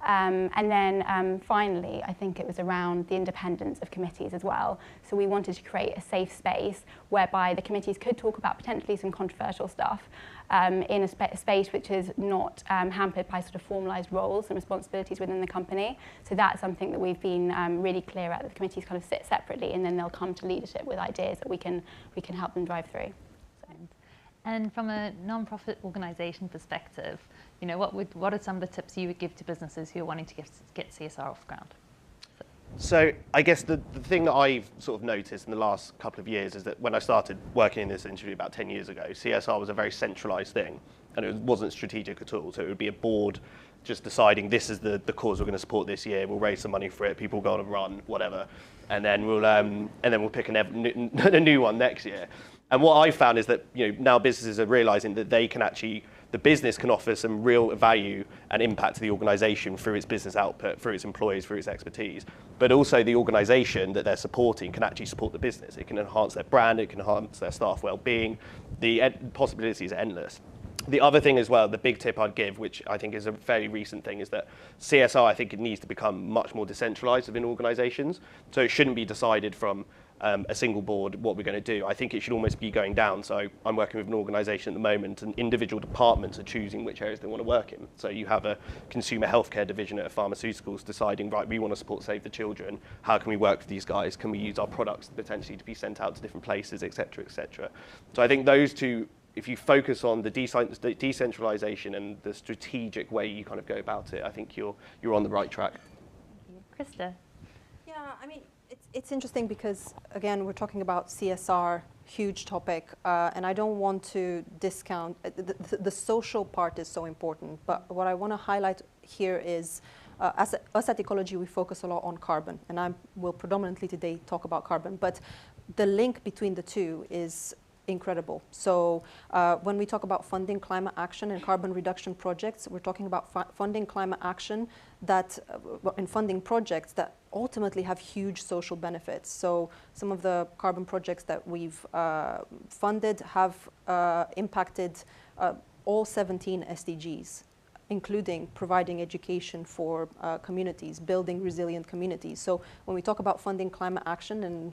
And then finally, I think it was around the independence of committees as well. So we wanted to create a safe space whereby the committees could talk about potentially some controversial stuff in a space which is not hampered by sort of formalised roles and responsibilities within the company. So that's something that we've been really clear at, that the committees kind of sit separately and then they'll come to leadership with ideas that we can help them drive through. And from a non-profit organisation perspective, you know, what are some of the tips you would give to businesses who are wanting to get CSR off the ground? So I guess the thing that I've sort of noticed in the last couple of years is that when I started working in this industry about 10 years ago, CSR was a very centralised thing and it wasn't strategic at all. So it would be a board just deciding this is the cause we're going to support this year, we'll raise some money for it, people go on and run, whatever, and then we'll pick a new one next year. And what I've found is that, you know, now businesses are realising that they can actually, the business can offer some real value and impact to the organisation through its business output, through its employees, through its expertise. But also the organisation that they're supporting can actually support the business. It can enhance their brand, it can enhance their staff well-being. The possibilities are endless. The other thing as well, the big tip I'd give, which I think is a very recent thing, is that CSR, I think it needs to become much more decentralized within organizations. So it shouldn't be decided from a single board what we're going to do. I think it should almost be going down. So I'm working with an organization at the moment, and individual departments are choosing which areas they want to work in. So you have a consumer healthcare division at a pharmaceuticals deciding, right, we want to support Save the Children. How can we work with these guys? Can we use our products potentially to be sent out to different places, et cetera, et cetera. So I think those two, if you focus on the decentralization and the strategic way you kind of go about it, I think you're on the right track. Crista. Yeah, I mean, it's interesting because, again, we're talking about CSR, huge topic, and I don't want to discount, the social part is so important, but what I want to highlight here is, us at Ecologi, we focus a lot on carbon, and I will predominantly today talk about carbon, but the link between the two is incredible. So when we talk about funding climate action and carbon reduction projects, we're talking about funding climate action that, and funding projects that ultimately have huge social benefits. So some of the carbon projects that we've funded have impacted all 17 SDGs, including providing education for communities, building resilient communities. So when we talk about funding climate action and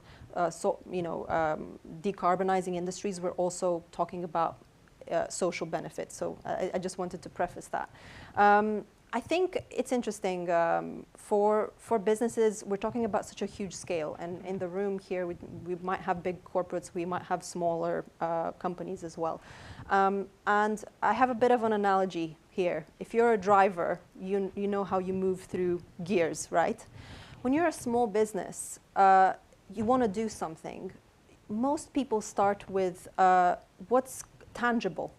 decarbonizing industries, we're also talking about social benefits. So I just wanted to preface that. I think it's interesting for businesses. We're talking about such a huge scale, and in the room here, we might have big corporates, we might have smaller companies as well. And I have a bit of an analogy here. If you're a driver, you know how you move through gears, right? When you're a small business, you want to do something. Most people start with what's tangible.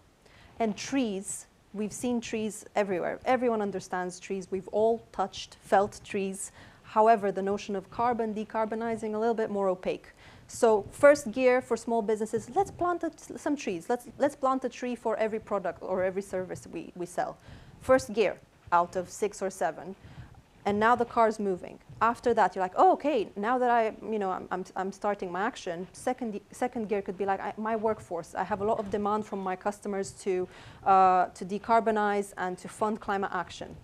And trees, we've seen trees everywhere. Everyone understands trees. We've all touched, felt trees. However, the notion of carbon, decarbonizing, a little bit more opaque. So first gear for small businesses, let's plant some trees. Let's plant a tree for every product or every service we sell. First gear out of 6 or 7. And now the car's moving. After that, you're like, oh, okay, now that I'm starting my action, second gear could be like my workforce. I have a lot of demand from my customers to decarbonize and to fund climate action.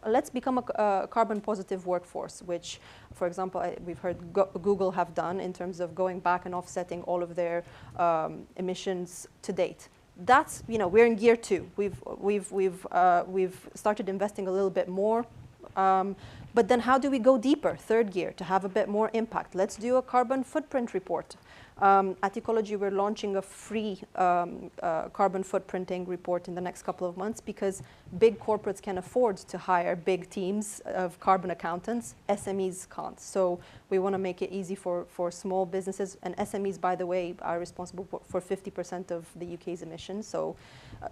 Let's become a carbon positive workforce, which, for example, we've heard Google have done in terms of going back and offsetting all of their emissions to date. That's, we're in gear 2. We've started investing a little bit more. But then how do we go deeper? Third gear, to have a bit more impact. Let's do a carbon footprint report. At Ecologi, we're launching a free carbon footprinting report in the next couple of months because big corporates can afford to hire big teams of carbon accountants. SMEs can't. So we want to make it easy for small businesses. And SMEs, by the way, are responsible for 50% of the UK's emissions. So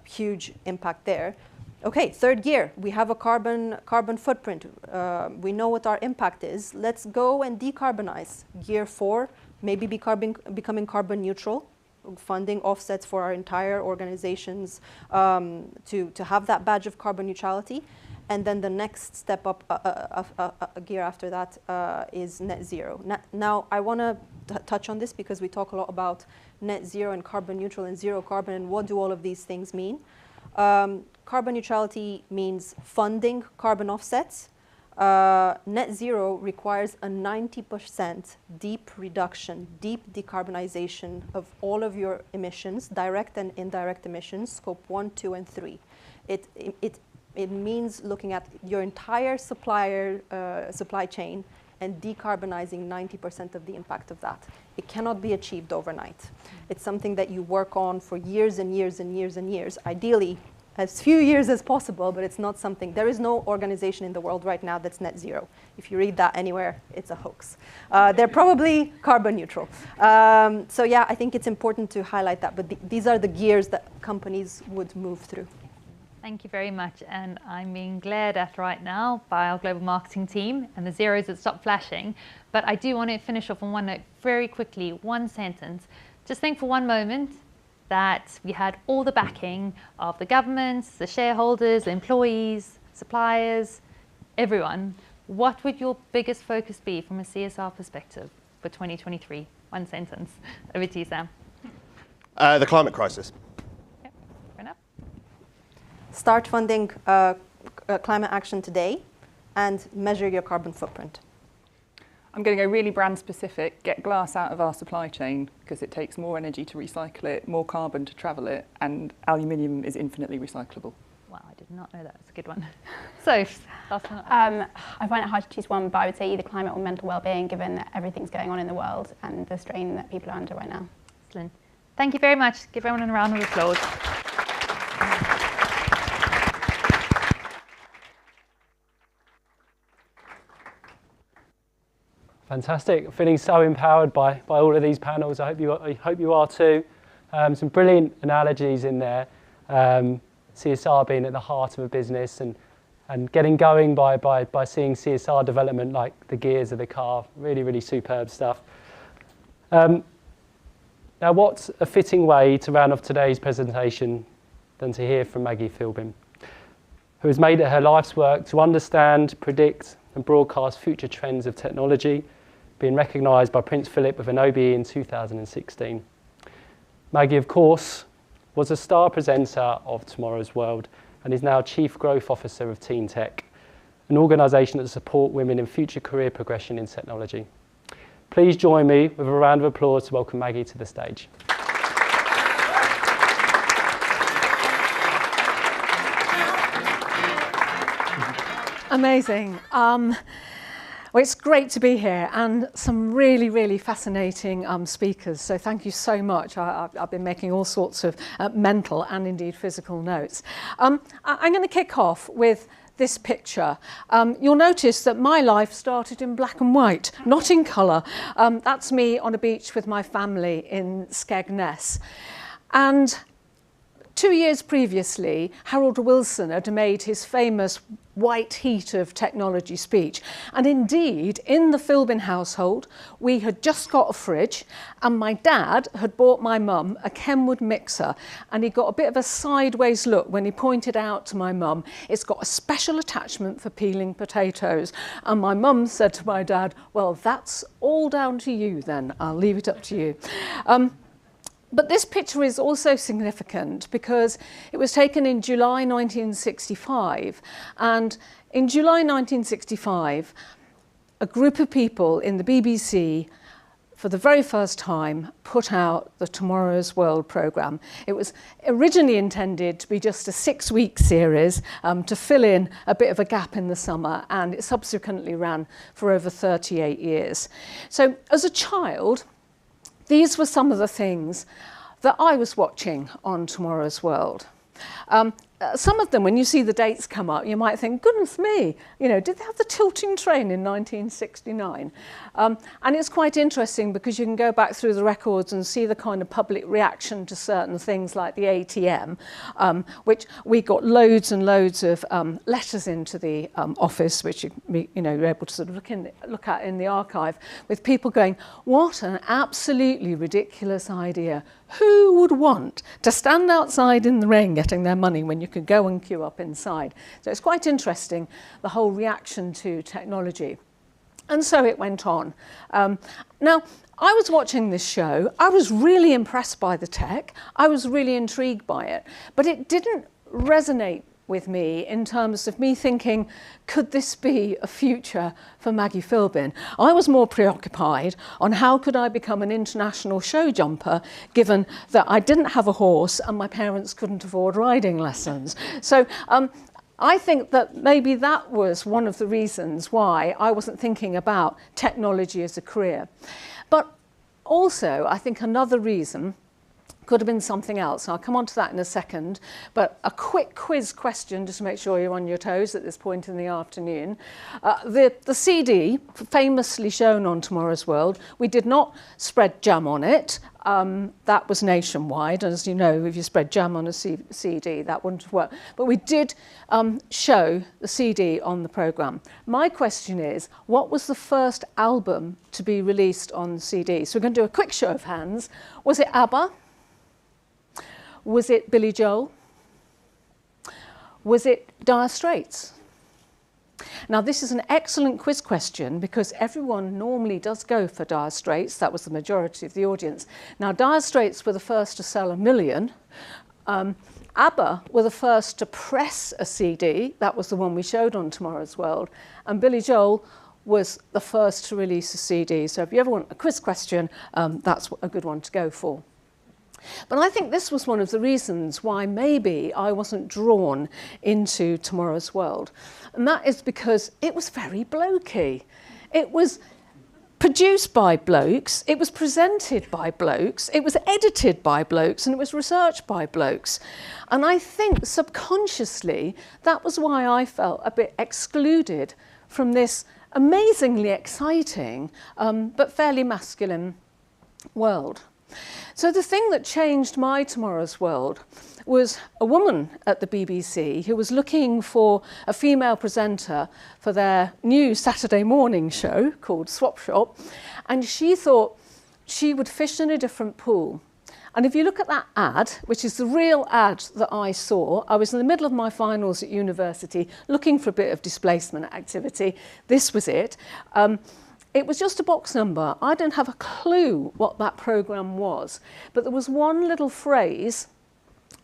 huge impact there. Okay, third gear, we have a carbon footprint. We know what our impact is. Let's go and decarbonize. Gear 4, maybe becoming carbon neutral, funding offsets for our entire organizations to have that badge of carbon neutrality. And then the next step up, a gear after that is net zero. Now, I want to touch on this because we talk a lot about net zero and carbon neutral and zero carbon and what do all of these things mean. Carbon neutrality means funding carbon offsets. Net zero requires a 90% deep reduction, deep decarbonization of all of your emissions, direct and indirect emissions, scope 1, 2, and 3. It means looking at your entire supply chain and decarbonizing 90% of the impact of that. It cannot be achieved overnight. It's something that you work on for years and years and years and years, ideally as few years as possible, but it's not something, there is no organization in the world right now that's net zero. If you read that anywhere, it's a hoax. They're probably carbon neutral. So yeah, I think it's important to highlight that, but these are the gears that companies would move through. Thank you very much, and I'm being glared at right now by our global marketing team and the zeros that stopped flashing, but I do want to finish off on one note very quickly, one sentence. Just think for one moment that we had all the backing of the governments, the shareholders, the employees, suppliers, everyone. What would your biggest focus be from a CSR perspective for 2023? One sentence. Over to you, Sam. The climate crisis. Yep, fair enough. start funding climate action today and measure your carbon footprint. I'm going to go really brand specific, get glass out of our supply chain because it takes more energy to recycle it, more carbon to travel it, and aluminium is infinitely recyclable. Wow, I did not know that. It's a good one. So, last one. I find it hard to choose one, but I would say either climate or mental well-being, given that everything's going on in the world and the strain that people are under right now. Excellent. Thank you very much. Give everyone a round of applause. Fantastic. Feeling so empowered by all of these panels. I hope you are too. Some brilliant analogies in there. CSR being at the heart of a business and getting going by seeing CSR development like the gears of the car. Really, really superb stuff. Now, what's a fitting way to round off today's presentation than to hear from Maggie Phillbin, who has made it her life's work to understand, predict and broadcast future trends of technology, being recognised by Prince Philip with an OBE in 2016. Maggie, of course, was a star presenter of Tomorrow's World and is now Chief Growth Officer of TeenTech, an organisation that supports women in future career progression in technology. Please join me with a round of applause to welcome Maggie to the stage. Amazing. Well, it's great to be here and some really, really fascinating speakers. So thank you so much. I've been making all sorts of mental and indeed physical notes. I'm going to kick off with this picture. You'll notice that my life started in black and white, not in colour. That's me on a beach with my family in Skegness. And 2 years previously, Harold Wilson had made his famous white heat of technology speech. And indeed, in the Philbin household, we had just got a fridge and my dad had bought my mum a Kenwood mixer, and he got a bit of a sideways look when he pointed out to my mum, it's got a special attachment for peeling potatoes. And my mum said to my dad, well, that's all down to you then. I'll leave it up to you. But this picture is also significant because it was taken in July 1965. And in July 1965, a group of people in the BBC, for the very first time, put out the Tomorrow's World programme. It was originally intended to be just a 6-week series to fill in a bit of a gap in the summer, and it subsequently ran for over 38 years. So as a child, these were some of the things that I was watching on Tomorrow's World. Some of them, when you see the dates come up, you might think, goodness me, you know, did they have the tilting train in 1969? And it's quite interesting because you can go back through the records and see the kind of public reaction to certain things like the ATM, which we got loads and loads of letters into the office, which you're able to sort of look at in the archive, with people going, what an absolutely ridiculous idea. Who would want to stand outside in the rain getting their money when you could go and queue up inside? So it's quite interesting, the whole reaction to technology. And so it went on. Now, I was watching this show. I was really impressed by the tech. I was really intrigued by it. But it didn't resonate with me in terms of me thinking, could this be a future for Maggie Phillbin? I was more preoccupied on how could I become an international show jumper, given that I didn't have a horse and my parents couldn't afford riding lessons. So I think that maybe that was one of the reasons why I wasn't thinking about technology as a career. But also, I think another reason could have been something else. I'll come on to that in a second, but a quick quiz question just to make sure you're on your toes at this point in the afternoon. The CD, famously shown on Tomorrow's World, we did not spread jam on it. That was nationwide, and as you know, if you spread jam on a CD, that wouldn't have worked. But we did show the CD on the programme. My question is, what was the first album to be released on CD? So we're going to do a quick show of hands. Was it ABBA? Was it Billy Joel? Was it Dire Straits? Now, this is an excellent quiz question because everyone normally does go for Dire Straits. That was the majority of the audience. Now, Dire Straits were the first to sell 1 million. ABBA were the first to press a CD. That was the one we showed on Tomorrow's World. And Billy Joel was the first to release a CD. So if you ever want a quiz question, that's a good one to go for. But I think this was one of the reasons why maybe I wasn't drawn into Tomorrow's World. And that is because it was very blokey. It was produced by blokes, it was presented by blokes, it was edited by blokes, and it was researched by blokes. And I think subconsciously that was why I felt a bit excluded from this amazingly exciting but fairly masculine world. So the thing that changed my Tomorrow's World was a woman at the BBC who was looking for a female presenter for their new Saturday morning show called Swap Shop, and she thought she would fish in a different pool. And if you look at that ad, which is the real ad that I saw, I was in the middle of my finals at university looking for a bit of displacement activity. This was it. It was just a box number. I don't have a clue what that programme was, but there was one little phrase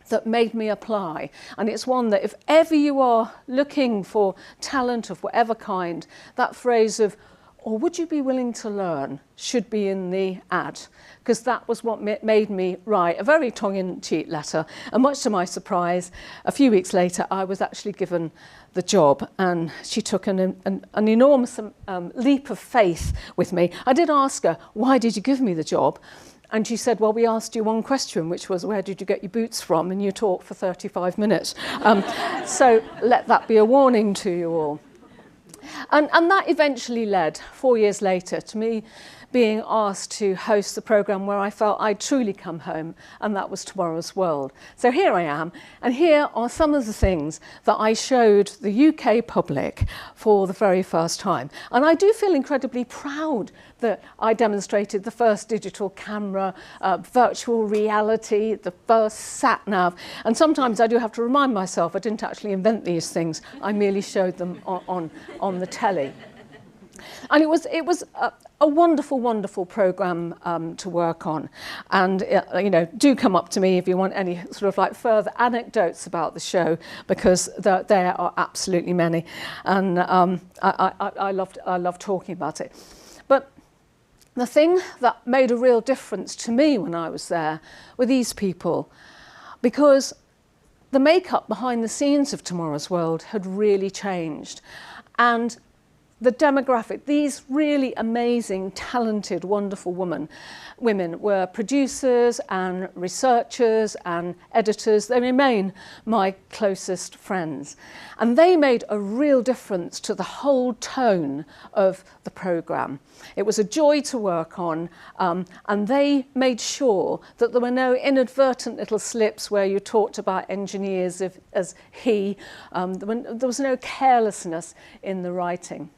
that made me apply, and it's one that if ever you are looking for talent of whatever kind, that phrase of, or would you be willing to learn, should be in the ad, because that was what made me write a very tongue-in-cheek letter. And much to my surprise, a few weeks later, I was actually given the job, and she took an enormous leap of faith with me. I did ask her, why did you give me the job? And she said, well, we asked you one question, which was, where did you get your boots from? And you talked for 35 minutes. So let that be a warning to you all. And that eventually led, 4 years later, to me being asked to host the programme where I felt I'd truly come home, and that was Tomorrow's World. So here I am, and here are some of the things that I showed the UK public for the very first time. And I do feel incredibly proud that I demonstrated the first digital camera, virtual reality, the first sat-nav. And sometimes I do have to remind myself I didn't actually invent these things. I merely showed them on the telly. And it was a wonderful, wonderful programme to work on. And, you know, do come up to me if you want any sort of like further anecdotes about the show, because there are absolutely many. And I loved talking about it. But the thing that made a real difference to me when I was there were these people, because the makeup behind the scenes of Tomorrow's World had really changed. And the demographic, these really amazing, talented, wonderful women were producers and researchers and editors. They remain my closest friends. And they made a real difference to the whole tone of the programme. It was a joy to work on, and they made sure that there were no inadvertent little slips where you talked about engineers as he. There was no carelessness in the writing.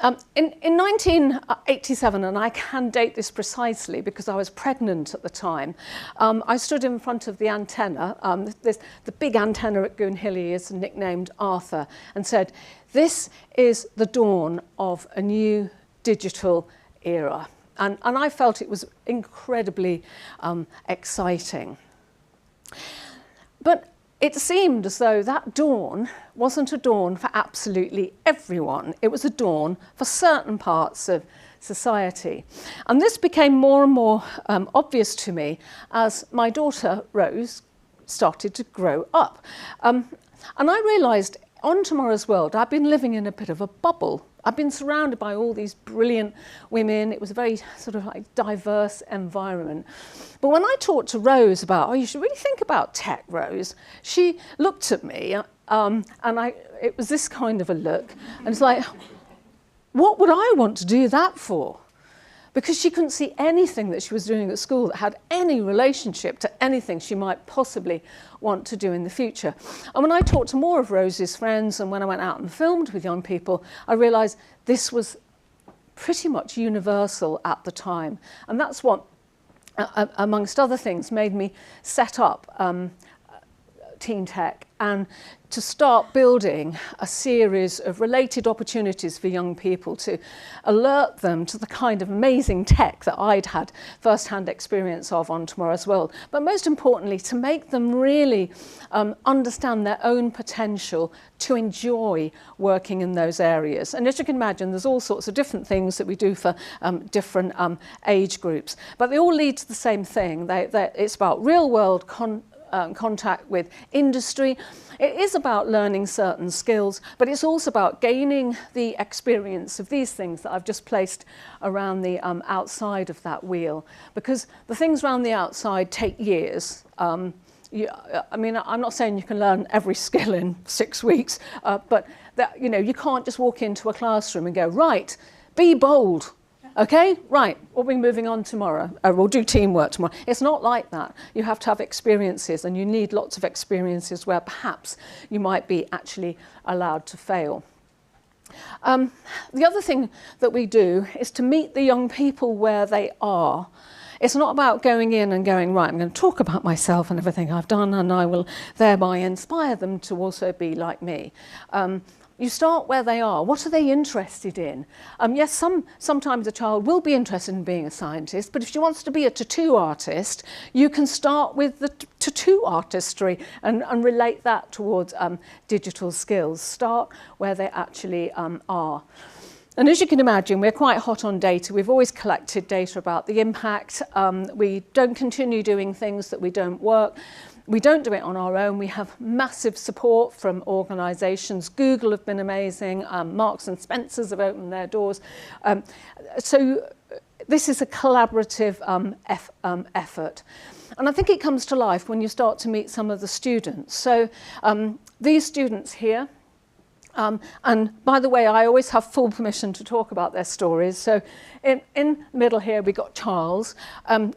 In 1987, and I can date this precisely because I was pregnant at the time, I stood in front of the antenna. The big antenna at Goonhilly is nicknamed Arthur, and said, this is the dawn of a new digital era. And I felt it was incredibly exciting. But it seemed as though that dawn wasn't a dawn for absolutely everyone. It was a dawn for certain parts of society. And this became more and more obvious to me as my daughter, Rose, started to grow up. And I realised on Tomorrow's World, I've been living in a bit of a bubble. I've been surrounded by all these brilliant women. It was a very sort of like diverse environment. But when I talked to Rose about, oh, you should really think about tech, Rose, she looked at me and it was this kind of a look. And it's like, what would I want to do that for? Because she couldn't see anything that she was doing at school that had any relationship to anything she might possibly want to do in the future. And when I talked to more of Rose's friends and when I went out and filmed with young people, I realised this was pretty much universal at the time. And that's what, amongst other things, made me set up TeenTech and to start building a series of related opportunities for young people, to alert them to the kind of amazing tech that I'd had first-hand experience of on Tomorrow's World, but most importantly to make them really understand their own potential to enjoy working in those areas. And as you can imagine, there's all sorts of different things that we do for different age groups, but they all lead to the same thing. It's about real-world contact with industry. It is about learning certain skills, but it's also about gaining the experience of these things that I've just placed around the outside of that wheel, because the things around the outside take years. I mean, I'm not saying you can learn every skill in 6 weeks, but that, you know, you can't just walk into a classroom and go, right, be bold. Okay, right, we'll be moving on tomorrow. We'll do teamwork tomorrow. It's not like that. You have to have experiences, and you need lots of experiences where perhaps you might be actually allowed to fail. The other thing that we do is to meet the young people where they are. It's not about going in and going, right, I'm going to talk about myself and everything I've done, and I will thereby inspire them to also be like me. You start where they are. What are they interested in? Yes, sometimes a child will be interested in being a scientist, but if she wants to be a tattoo artist, you can start with the tattoo artistry and relate that towards digital skills. Start where they actually are. And as you can imagine, we're quite hot on data. We've always collected data about the impact. We don't continue doing things that we don't work. We don't do it on our own. We have massive support from organisations. Google have been amazing. Marks and Spencer's have opened their doors. So this is a collaborative effort. And I think it comes to life when you start to meet some of the students. So these students here, and by the way, I always have full permission to talk about their stories. So in the middle here, we got Charles.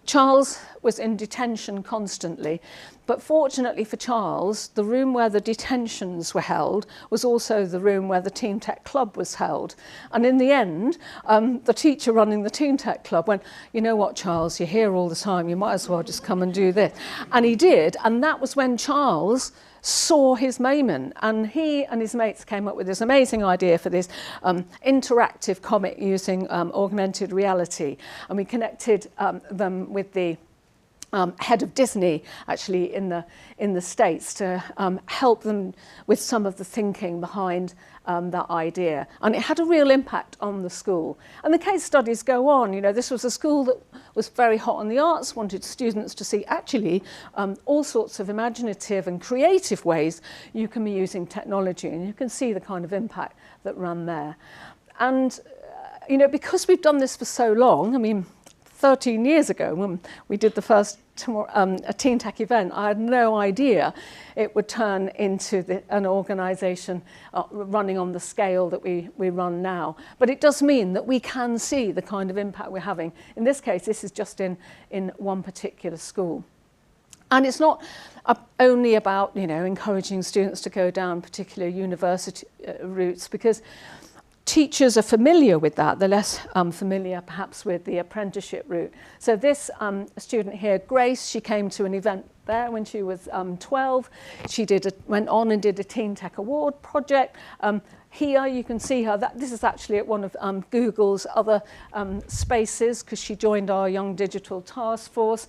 Charles was in detention constantly. But fortunately for Charles, the room where the detentions were held was also the room where the TeenTech Club was held. And in the end, the teacher running the TeenTech Club went, you know what, Charles, you're here all the time. You might as well just come and do this. And he did. And that was when Charles saw his moment, and he and his mates came up with this amazing idea for this interactive comic using augmented reality, and we connected them with the head of Disney actually in the States to help them with some of the thinking behind that idea, and it had a real impact on the school. And the case studies go on. You know, this was a school that was very hot on the arts, wanted students to see actually all sorts of imaginative and creative ways you can be using technology, and you can see the kind of impact that ran there. And you know, because we've done this for so long, I mean, 13 years ago when we did the first a TeenTech event, I had no idea it would turn into an organisation running on the scale that we run now. But it does mean that we can see the kind of impact we're having. In this case, this is just in one particular school. And it's not only about, you know, encouraging students to go down particular university routes, because teachers are familiar with that. They're less familiar perhaps with the apprenticeship route. So this student here, Grace, she came to an event there when she was 12. She went on and did a TeenTech Award project. Here you can see her. This is actually at one of Google's other spaces, because she joined our Young Digital Task Force.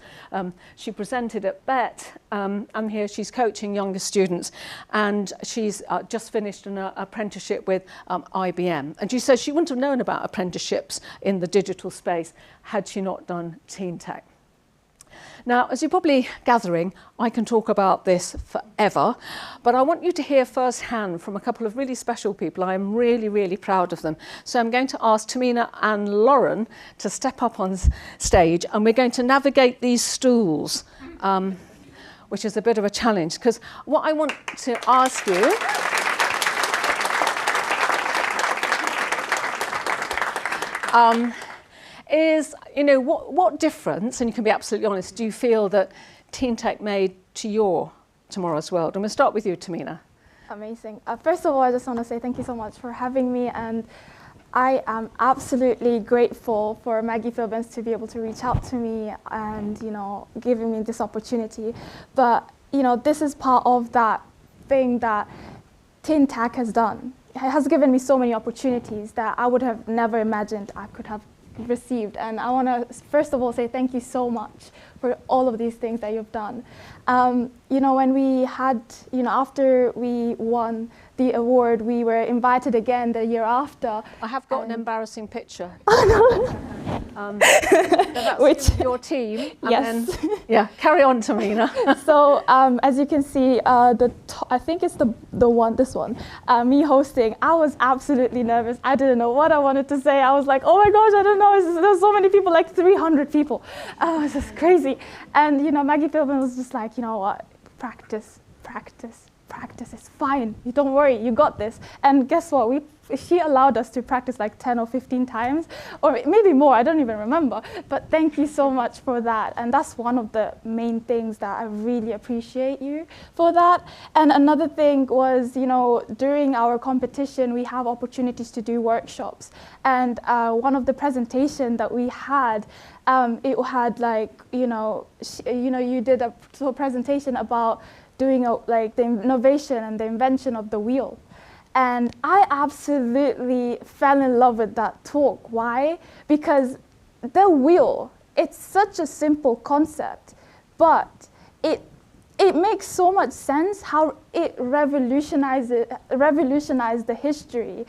She presented at BET, and here she's coaching younger students, and she's just finished an apprenticeship with IBM. And she says she wouldn't have known about apprenticeships in the digital space had she not done TeenTech. Now, as you're probably gathering, I can talk about this forever, but I want you to hear firsthand from a couple of really special people. I'm really, really proud of them. So I'm going to ask Thamina and Lauren to step up on stage, and we're going to navigate these stools, which is a bit of a challenge, because what I want to ask you is, you know, what difference, and you can be absolutely honest, do you feel that TeenTech made to your Tomorrow's World? And we'll start with you, Thamina. Amazing. First of all, I just want to say thank you so much for having me, and I am absolutely grateful for Maggie Phillbin to be able to reach out to me and, you know, giving me this opportunity. But, you know, this is part of that thing that TeenTech has done. It has given me so many opportunities that I would have never imagined I could have received. And I want to first of all say thank you so much for all of these things that you've done. You know, when we had, you know, after we won the award, we were invited again the year after. I have got an embarrassing picture. Which your team. And yes. Then, yeah, carry on, Thamina. So as you can see, I think it's the one, this one, me hosting. I was absolutely nervous. I didn't know what I wanted to say. I was like, oh my gosh, I don't know. There's so many people, like 300 people. Oh, it's just crazy. And you know, Maggie Phillbin was just like, you know what, practice, practice, practice. It's fine. You don't worry. You got this. And guess what? She allowed us to practice like 10 or 15 times, or maybe more, I don't even remember. But thank you so much for that. And that's one of the main things that I really appreciate you for that. And another thing was, you know, during our competition, we have opportunities to do workshops. And one of the presentations that we had, it had like, you did a presentation about doing like the innovation and the invention of the wheel. And I absolutely fell in love with that talk. Why? Because the wheel, it's such a simple concept, but it makes so much sense how it revolutionized the history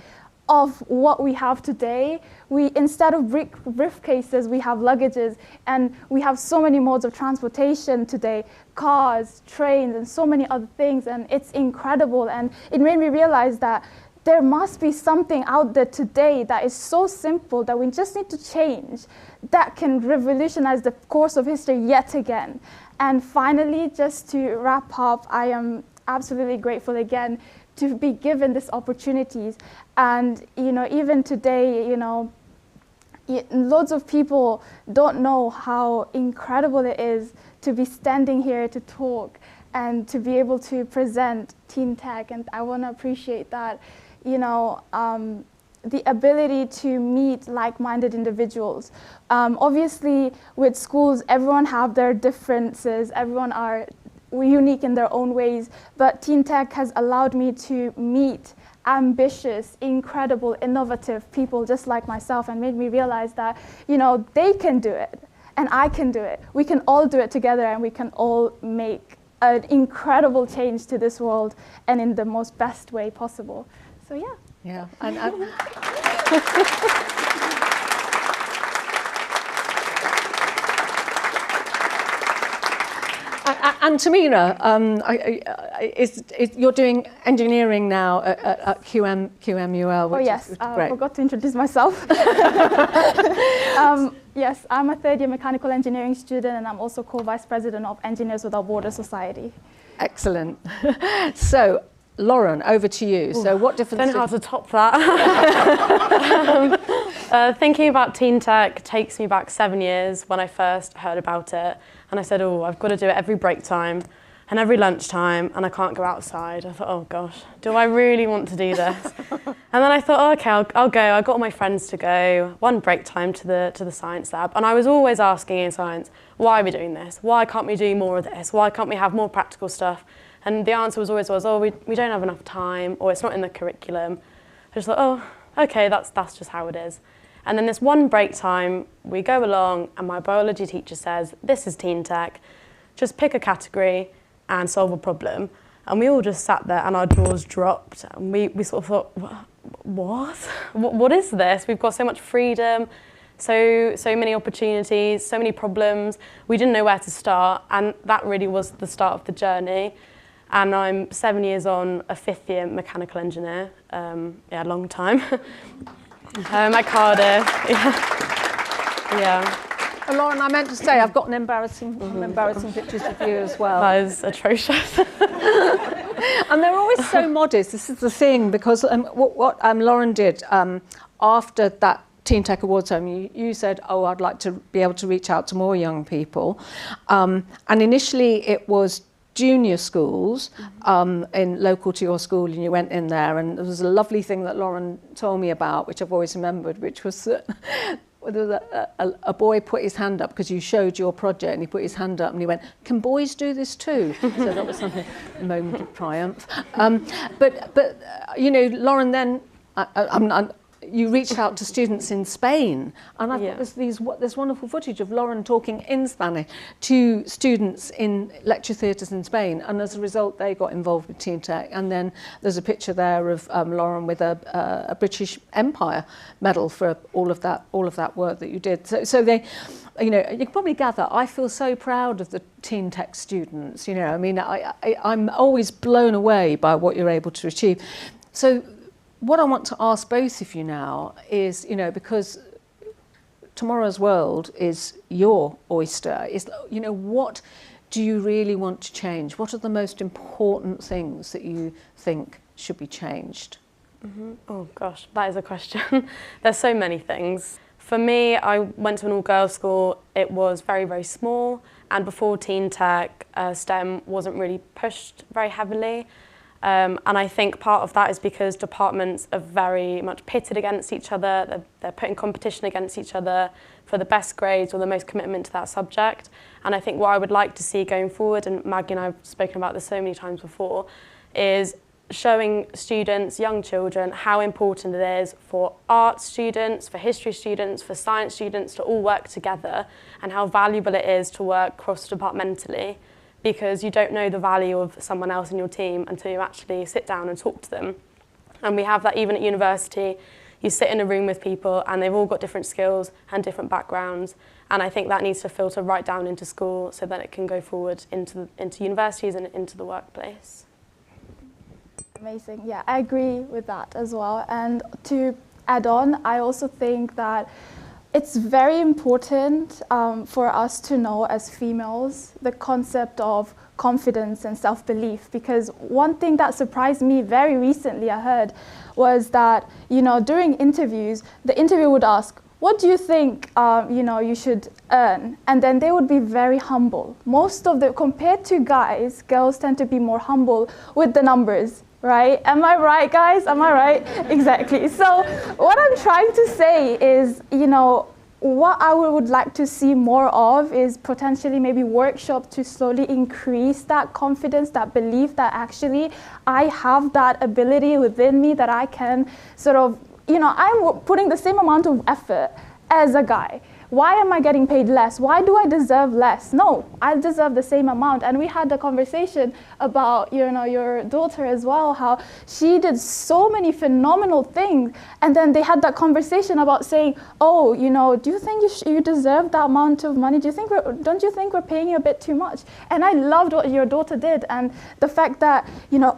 of what we have today. Instead of briefcases, we have luggages, and we have so many modes of transportation today, cars, trains, and so many other things, and it's incredible. And it made me realize that there must be something out there today that is so simple that we just need to change, that can revolutionize the course of history yet again. And finally, just to wrap up, I am absolutely grateful again to be given these opportunities. And you know, even today, you know, loads of people don't know how incredible it is to be standing here to talk and to be able to present TeenTech. And I want to appreciate that, you know, the ability to meet like-minded individuals. Obviously, with schools, everyone have their differences. Everyone are unique in their own ways, but TeenTech has allowed me to meet ambitious, incredible, innovative people just like myself, and made me realize that, you know, they can do it and I can do it. We can all do it together, and we can all make an incredible change to this world, and in the most best way possible. So yeah. Yeah. And Thamina, you're doing engineering now at QMUL. Which is I forgot to introduce myself. Yes, I'm a third-year mechanical engineering student, and I'm also co-vice president of Engineers Without Borders Society. Excellent. So, Lauren, over to you. Ooh, so, what difference? I don't know how to top that. Thinking about TeenTech takes me back 7 years when I first heard about it. And I said, oh, I've got to do it every break time and every lunchtime, and I can't go outside. I thought, oh gosh, do I really want to do this? And then I thought, oh, okay, I'll go. I got all my friends to go one break time to the science lab. And I was always asking in science, why are we doing this? Why can't we do more of this? Why can't we have more practical stuff? And the answer was always, oh, we don't have enough time, or it's not in the curriculum. I just thought, oh, okay, that's just how it is. And then this one break time, we go along, and my biology teacher says, this is TeenTech, just pick a category and solve a problem. And we all just sat there and our jaws dropped. And we sort of thought, what is this? We've got so much freedom, so many opportunities, so many problems. We didn't know where to start, and that really was the start of the journey. And I'm 7 years on, a 5th year mechanical engineer. Yeah, long time. At Cardiff, yeah. And Lauren, I meant to say, I've got some embarrassing pictures of you as well. That is atrocious. And they're always so modest. This is the thing, because what Lauren did after that TeenTech Awards home, you said, oh, I'd like to be able to reach out to more young people. And initially it was junior schools in local to your school, and you went in there, and there was a lovely thing that Lauren told me about, which I've always remembered, which was that there was a boy put his hand up because you showed your project, and he put his hand up and he went, "Can boys do this too?" So that was something, a moment of triumph. But you know, Lauren, then you reached out to students in Spain, and I've got this wonderful footage of Lauren talking in Spanish to students in lecture theatres in Spain, and as a result they got involved with TeenTech. And then there's a picture there of Lauren with a British Empire medal for all of that work that you did. So they, you know, you can probably gather, I feel so proud of the TeenTech students. You know, I mean, I'm always blown away by what you're able to achieve. So what I want to ask both of you now is, you know, because tomorrow's world is your oyster, is, you know, what do you really want to change? What are the most important things that you think should be changed? Mm-hmm. Oh gosh, that is a question. There's so many things. For me, I went to an all-girls school. It was very, very small, and before TeenTech, STEM wasn't really pushed very heavily. And I think part of that is because departments are very much pitted against each other. They're put in competition against each other for the best grades or the most commitment to that subject. And I think what I would like to see going forward, and Maggie and I have spoken about this so many times before, is showing students, young children, how important it is for art students, for history students, for science students to all work together, and how valuable it is to work cross-departmentally, because you don't know the value of someone else in your team until you actually sit down and talk to them. And we have that even at university. You sit in a room with people and they've all got different skills and different backgrounds. And I think that needs to filter right down into school so that it can go forward into universities and into the workplace. Amazing. Yeah, I agree with that as well. And to add on, I also think that it's very important for us to know as females the concept of confidence and self-belief, because one thing that surprised me very recently I heard was that, you know, during interviews, the interviewer would ask, what do you think, you know, you should earn? And then they would be very humble. Compared to guys, girls tend to be more humble with the numbers. Right? Am I right, guys? Am I right? Exactly. So what I'm trying to say is, you know, what I would like to see more of is potentially maybe workshops to slowly increase that confidence, that belief that actually I have that ability within me that I can sort of, you know, I'm putting the same amount of effort as a guy. Why am I getting paid less? Why do I deserve less? No, I deserve the same amount. And we had a conversation about, you know, your daughter as well, how she did so many phenomenal things. And then they had that conversation about saying, oh, you know, do you think you deserve that amount of money? Don't you think we're paying you a bit too much? And I loved what your daughter did. And the fact that, you know,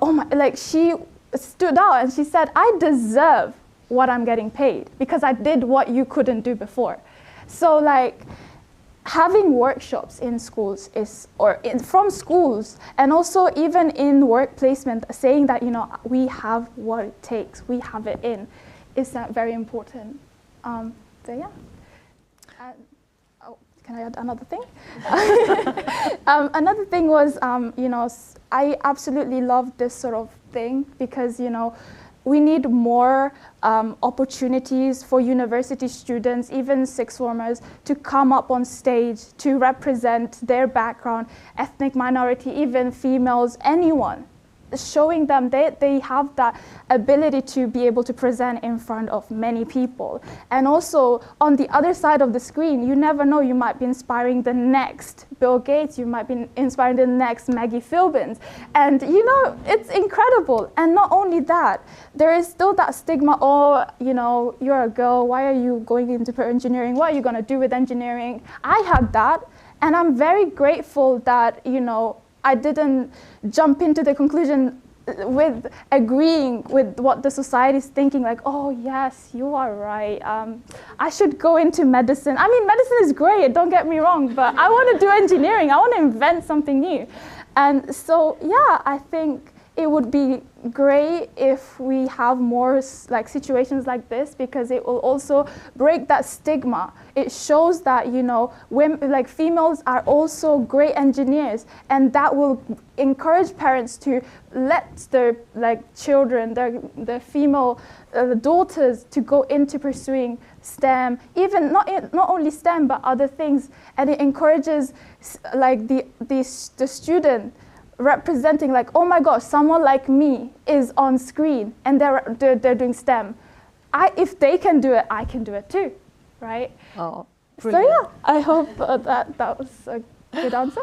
she stood out and she said, I deserve what I'm getting paid because I did what you couldn't do before. So like having workshops in schools from schools, and also even in work placement, saying that, you know, we have what it takes, we have it in, is that very important. So yeah. Can I add another thing? Another thing was, you know, I absolutely love this sort of thing because, you know, we need more opportunities for university students, even sixth formers, to come up on stage to represent their background, ethnic minority, even females, anyone. Showing them they have that ability to be able to present in front of many people. And also, on the other side of the screen, you never know, you might be inspiring the next Bill Gates, you might be inspiring the next Maggie Phillbin. And, you know, it's incredible. And not only that, there is still that stigma, oh, you know, you're a girl, why are you going into engineering? What are you going to do with engineering? I had that, and I'm very grateful that, you know, I didn't jump into the conclusion with agreeing with what the society is thinking, like, oh yes, you are right, I should go into medicine. I mean, medicine is great, don't get me wrong, but I want to do engineering, I want to invent something new. And so, yeah, I think it would be great if we have more like situations like this, because it will also break that stigma. It shows that, you know, women, like females are also great engineers, and that will encourage parents to let their like children, their female daughters, to go into pursuing STEM, even not only STEM but other things, and it encourages like the student representing like, oh my gosh, someone like me is on screen and they're doing STEM. If they can do it, I can do it too, right? Oh, so yeah, I hope that was a good answer.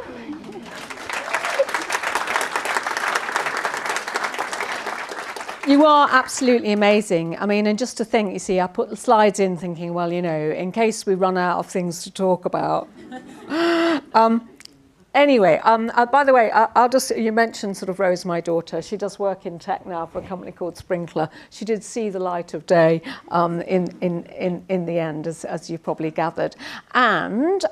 You are absolutely amazing. I mean, and just to think, you see, I put the slides in thinking, well, you know, in case we run out of things to talk about. Anyway, by the way, you mentioned sort of Rose, my daughter. She does work in tech now for a company called Sprinkler. She did see the light of day in the end, as you've probably gathered. And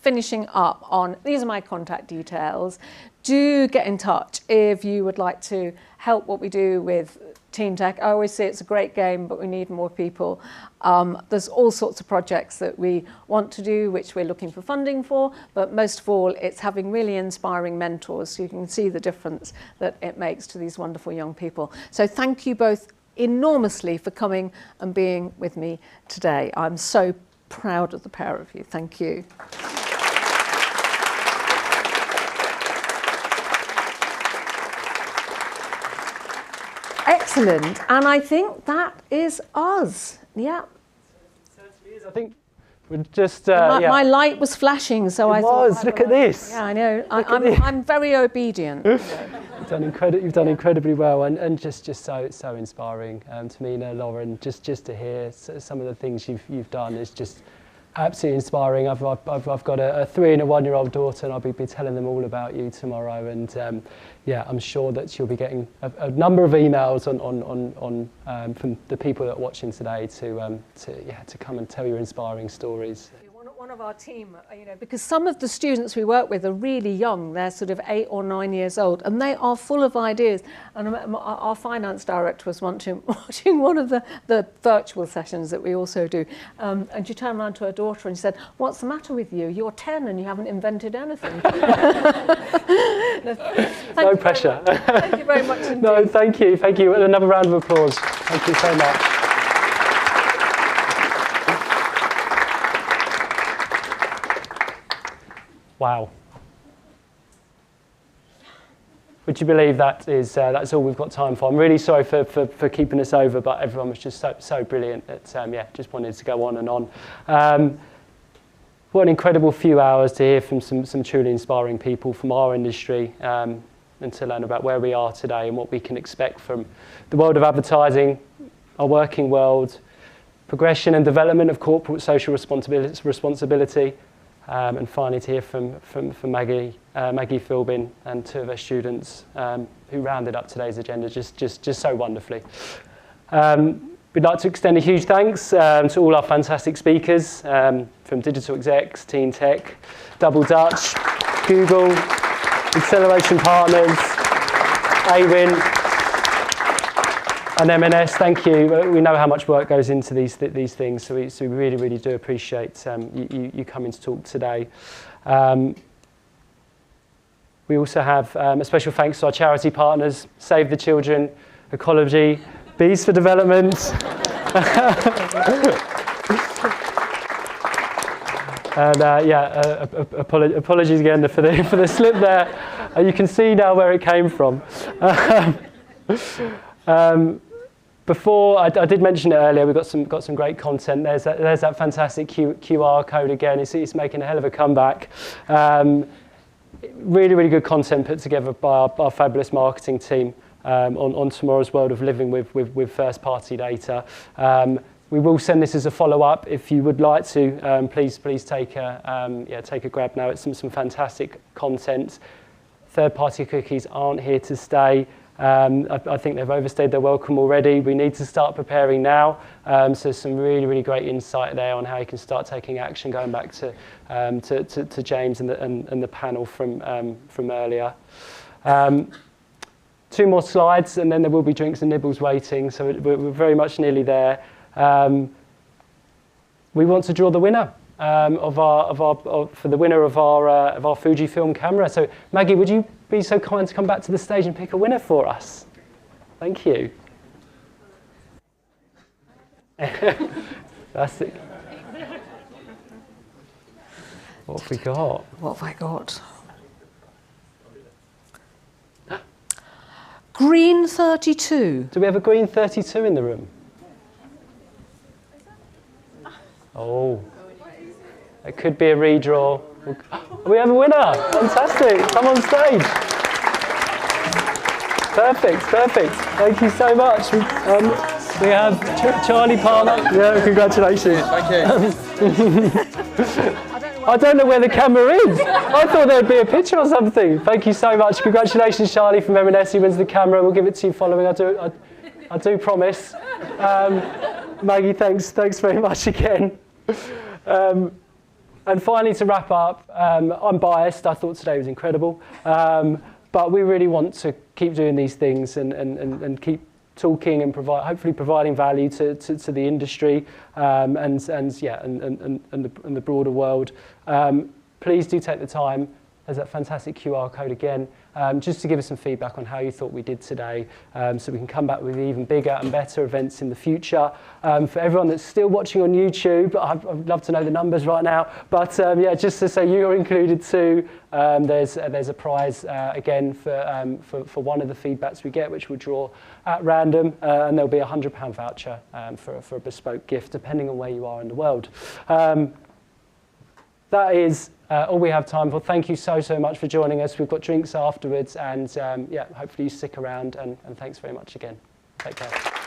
finishing up on, these are my contact details. Do get in touch if you would like to help what we do with TeenTech. I always say it's a great game, but we need more people. There's all sorts of projects that we want to do, which we're looking for funding for, but most of all, it's having really inspiring mentors, so you can see the difference that it makes to these wonderful young people. So thank you both enormously for coming and being with me today. I'm so proud of the pair of you. Thank you. Excellent, and I think that is us. Yeah. I think we're just. My light was flashing, so I thought. Look at this. Yeah, I know. I'm very obedient. You've done incredibly well, and just so inspiring. Thamina, Lauren, just to hear some of the things you've done is just absolutely inspiring. I've got a 3 and a 1 year old daughter, and I'll be telling them all about you tomorrow. And yeah, I'm sure that you'll be getting a number of emails from the people that are watching today to come and tell your inspiring stories. One of our team, you know, because some of the students we work with are really young. They're sort of 8 or 9 years old, and they are full of ideas. And our finance director was watching one of the virtual sessions that we also do. And she turned around to her daughter and she said, "What's the matter with you? You're 10 and you haven't invented anything." No pressure. Thank you very much indeed. No, thank you. Another round of applause. Thank you so much. Wow. Would you believe that's all we've got time for? I'm really sorry for keeping us over, but everyone was just so brilliant that just wanted to go on and on. What an incredible few hours to hear from some truly inspiring people from our industry, and to learn about where we are today and what we can expect from the world of advertising, our working world, progression and development of corporate social responsibility. And finally to hear from Maggie Phillbin and 2 of her students who rounded up today's agenda just so wonderfully. We'd like to extend a huge thanks to all our fantastic speakers from Digital Execs, TeenTech, Double Dutch, Google, Acceleration Partners, Awin, and M&S. Thank you. We know how much work goes into these things, so we really do appreciate you coming to talk today. We also have a special thanks to our charity partners, Save the Children, Ecologi, Bees for Development. And apologies again for the slip there. You can see now where it came from. Before I did mention it earlier, we've got some great content. There's that fantastic QR code again. It's making a hell of a comeback. Really good content put together by our fabulous marketing team on tomorrow's world of living with first party data. We will send this as a follow-up. If you would like to, please take a grab now. It's some fantastic content. Third-party cookies aren't here to stay. I think they've overstayed their welcome already. We need to start preparing now. So some really great insight there on how you can start taking action. Going back to James and the panel from earlier. 2 more slides, and then there will be drinks and nibbles waiting, so we're very much nearly there. We want to draw the winner for the winner of our Fujifilm camera. So Maggie, would you be so kind to come back to the stage and pick a winner for us? Thank you. That's it. What have we got? What have I got? Green 32. Do we have a green 32 in the room? Oh, it could be a redraw. We have a winner. Fantastic. Come on stage. Perfect, perfect. Thank you so much. We have Charlie Palmer. Yeah, congratulations. Thank you. I don't know where the camera is. I thought there'd be a picture or something. Thank you so much. Congratulations, Charlie from M&S. He wins the camera. We'll give it to you following. I do promise. Maggie, thanks very much again. And finally, to wrap up, I'm biased. I thought today was incredible. But we really want to keep doing these things and keep talking and hopefully providing value to the industry and the broader world. Please do take the time. There's that fantastic QR code again, just to give us some feedback on how you thought we did today, so we can come back with even bigger and better events in the future. For everyone that's still watching on YouTube, I'd love to know the numbers right now, but yeah, just to say you're included too. There's a prize again for one of the feedbacks we get, which we'll draw at random, and there'll be a £100 voucher for a bespoke gift, depending on where you are in the world. That is all we have time for. Thank you so much for joining us. We've got drinks afterwards, and yeah, hopefully you stick around, and thanks very much again. Take care.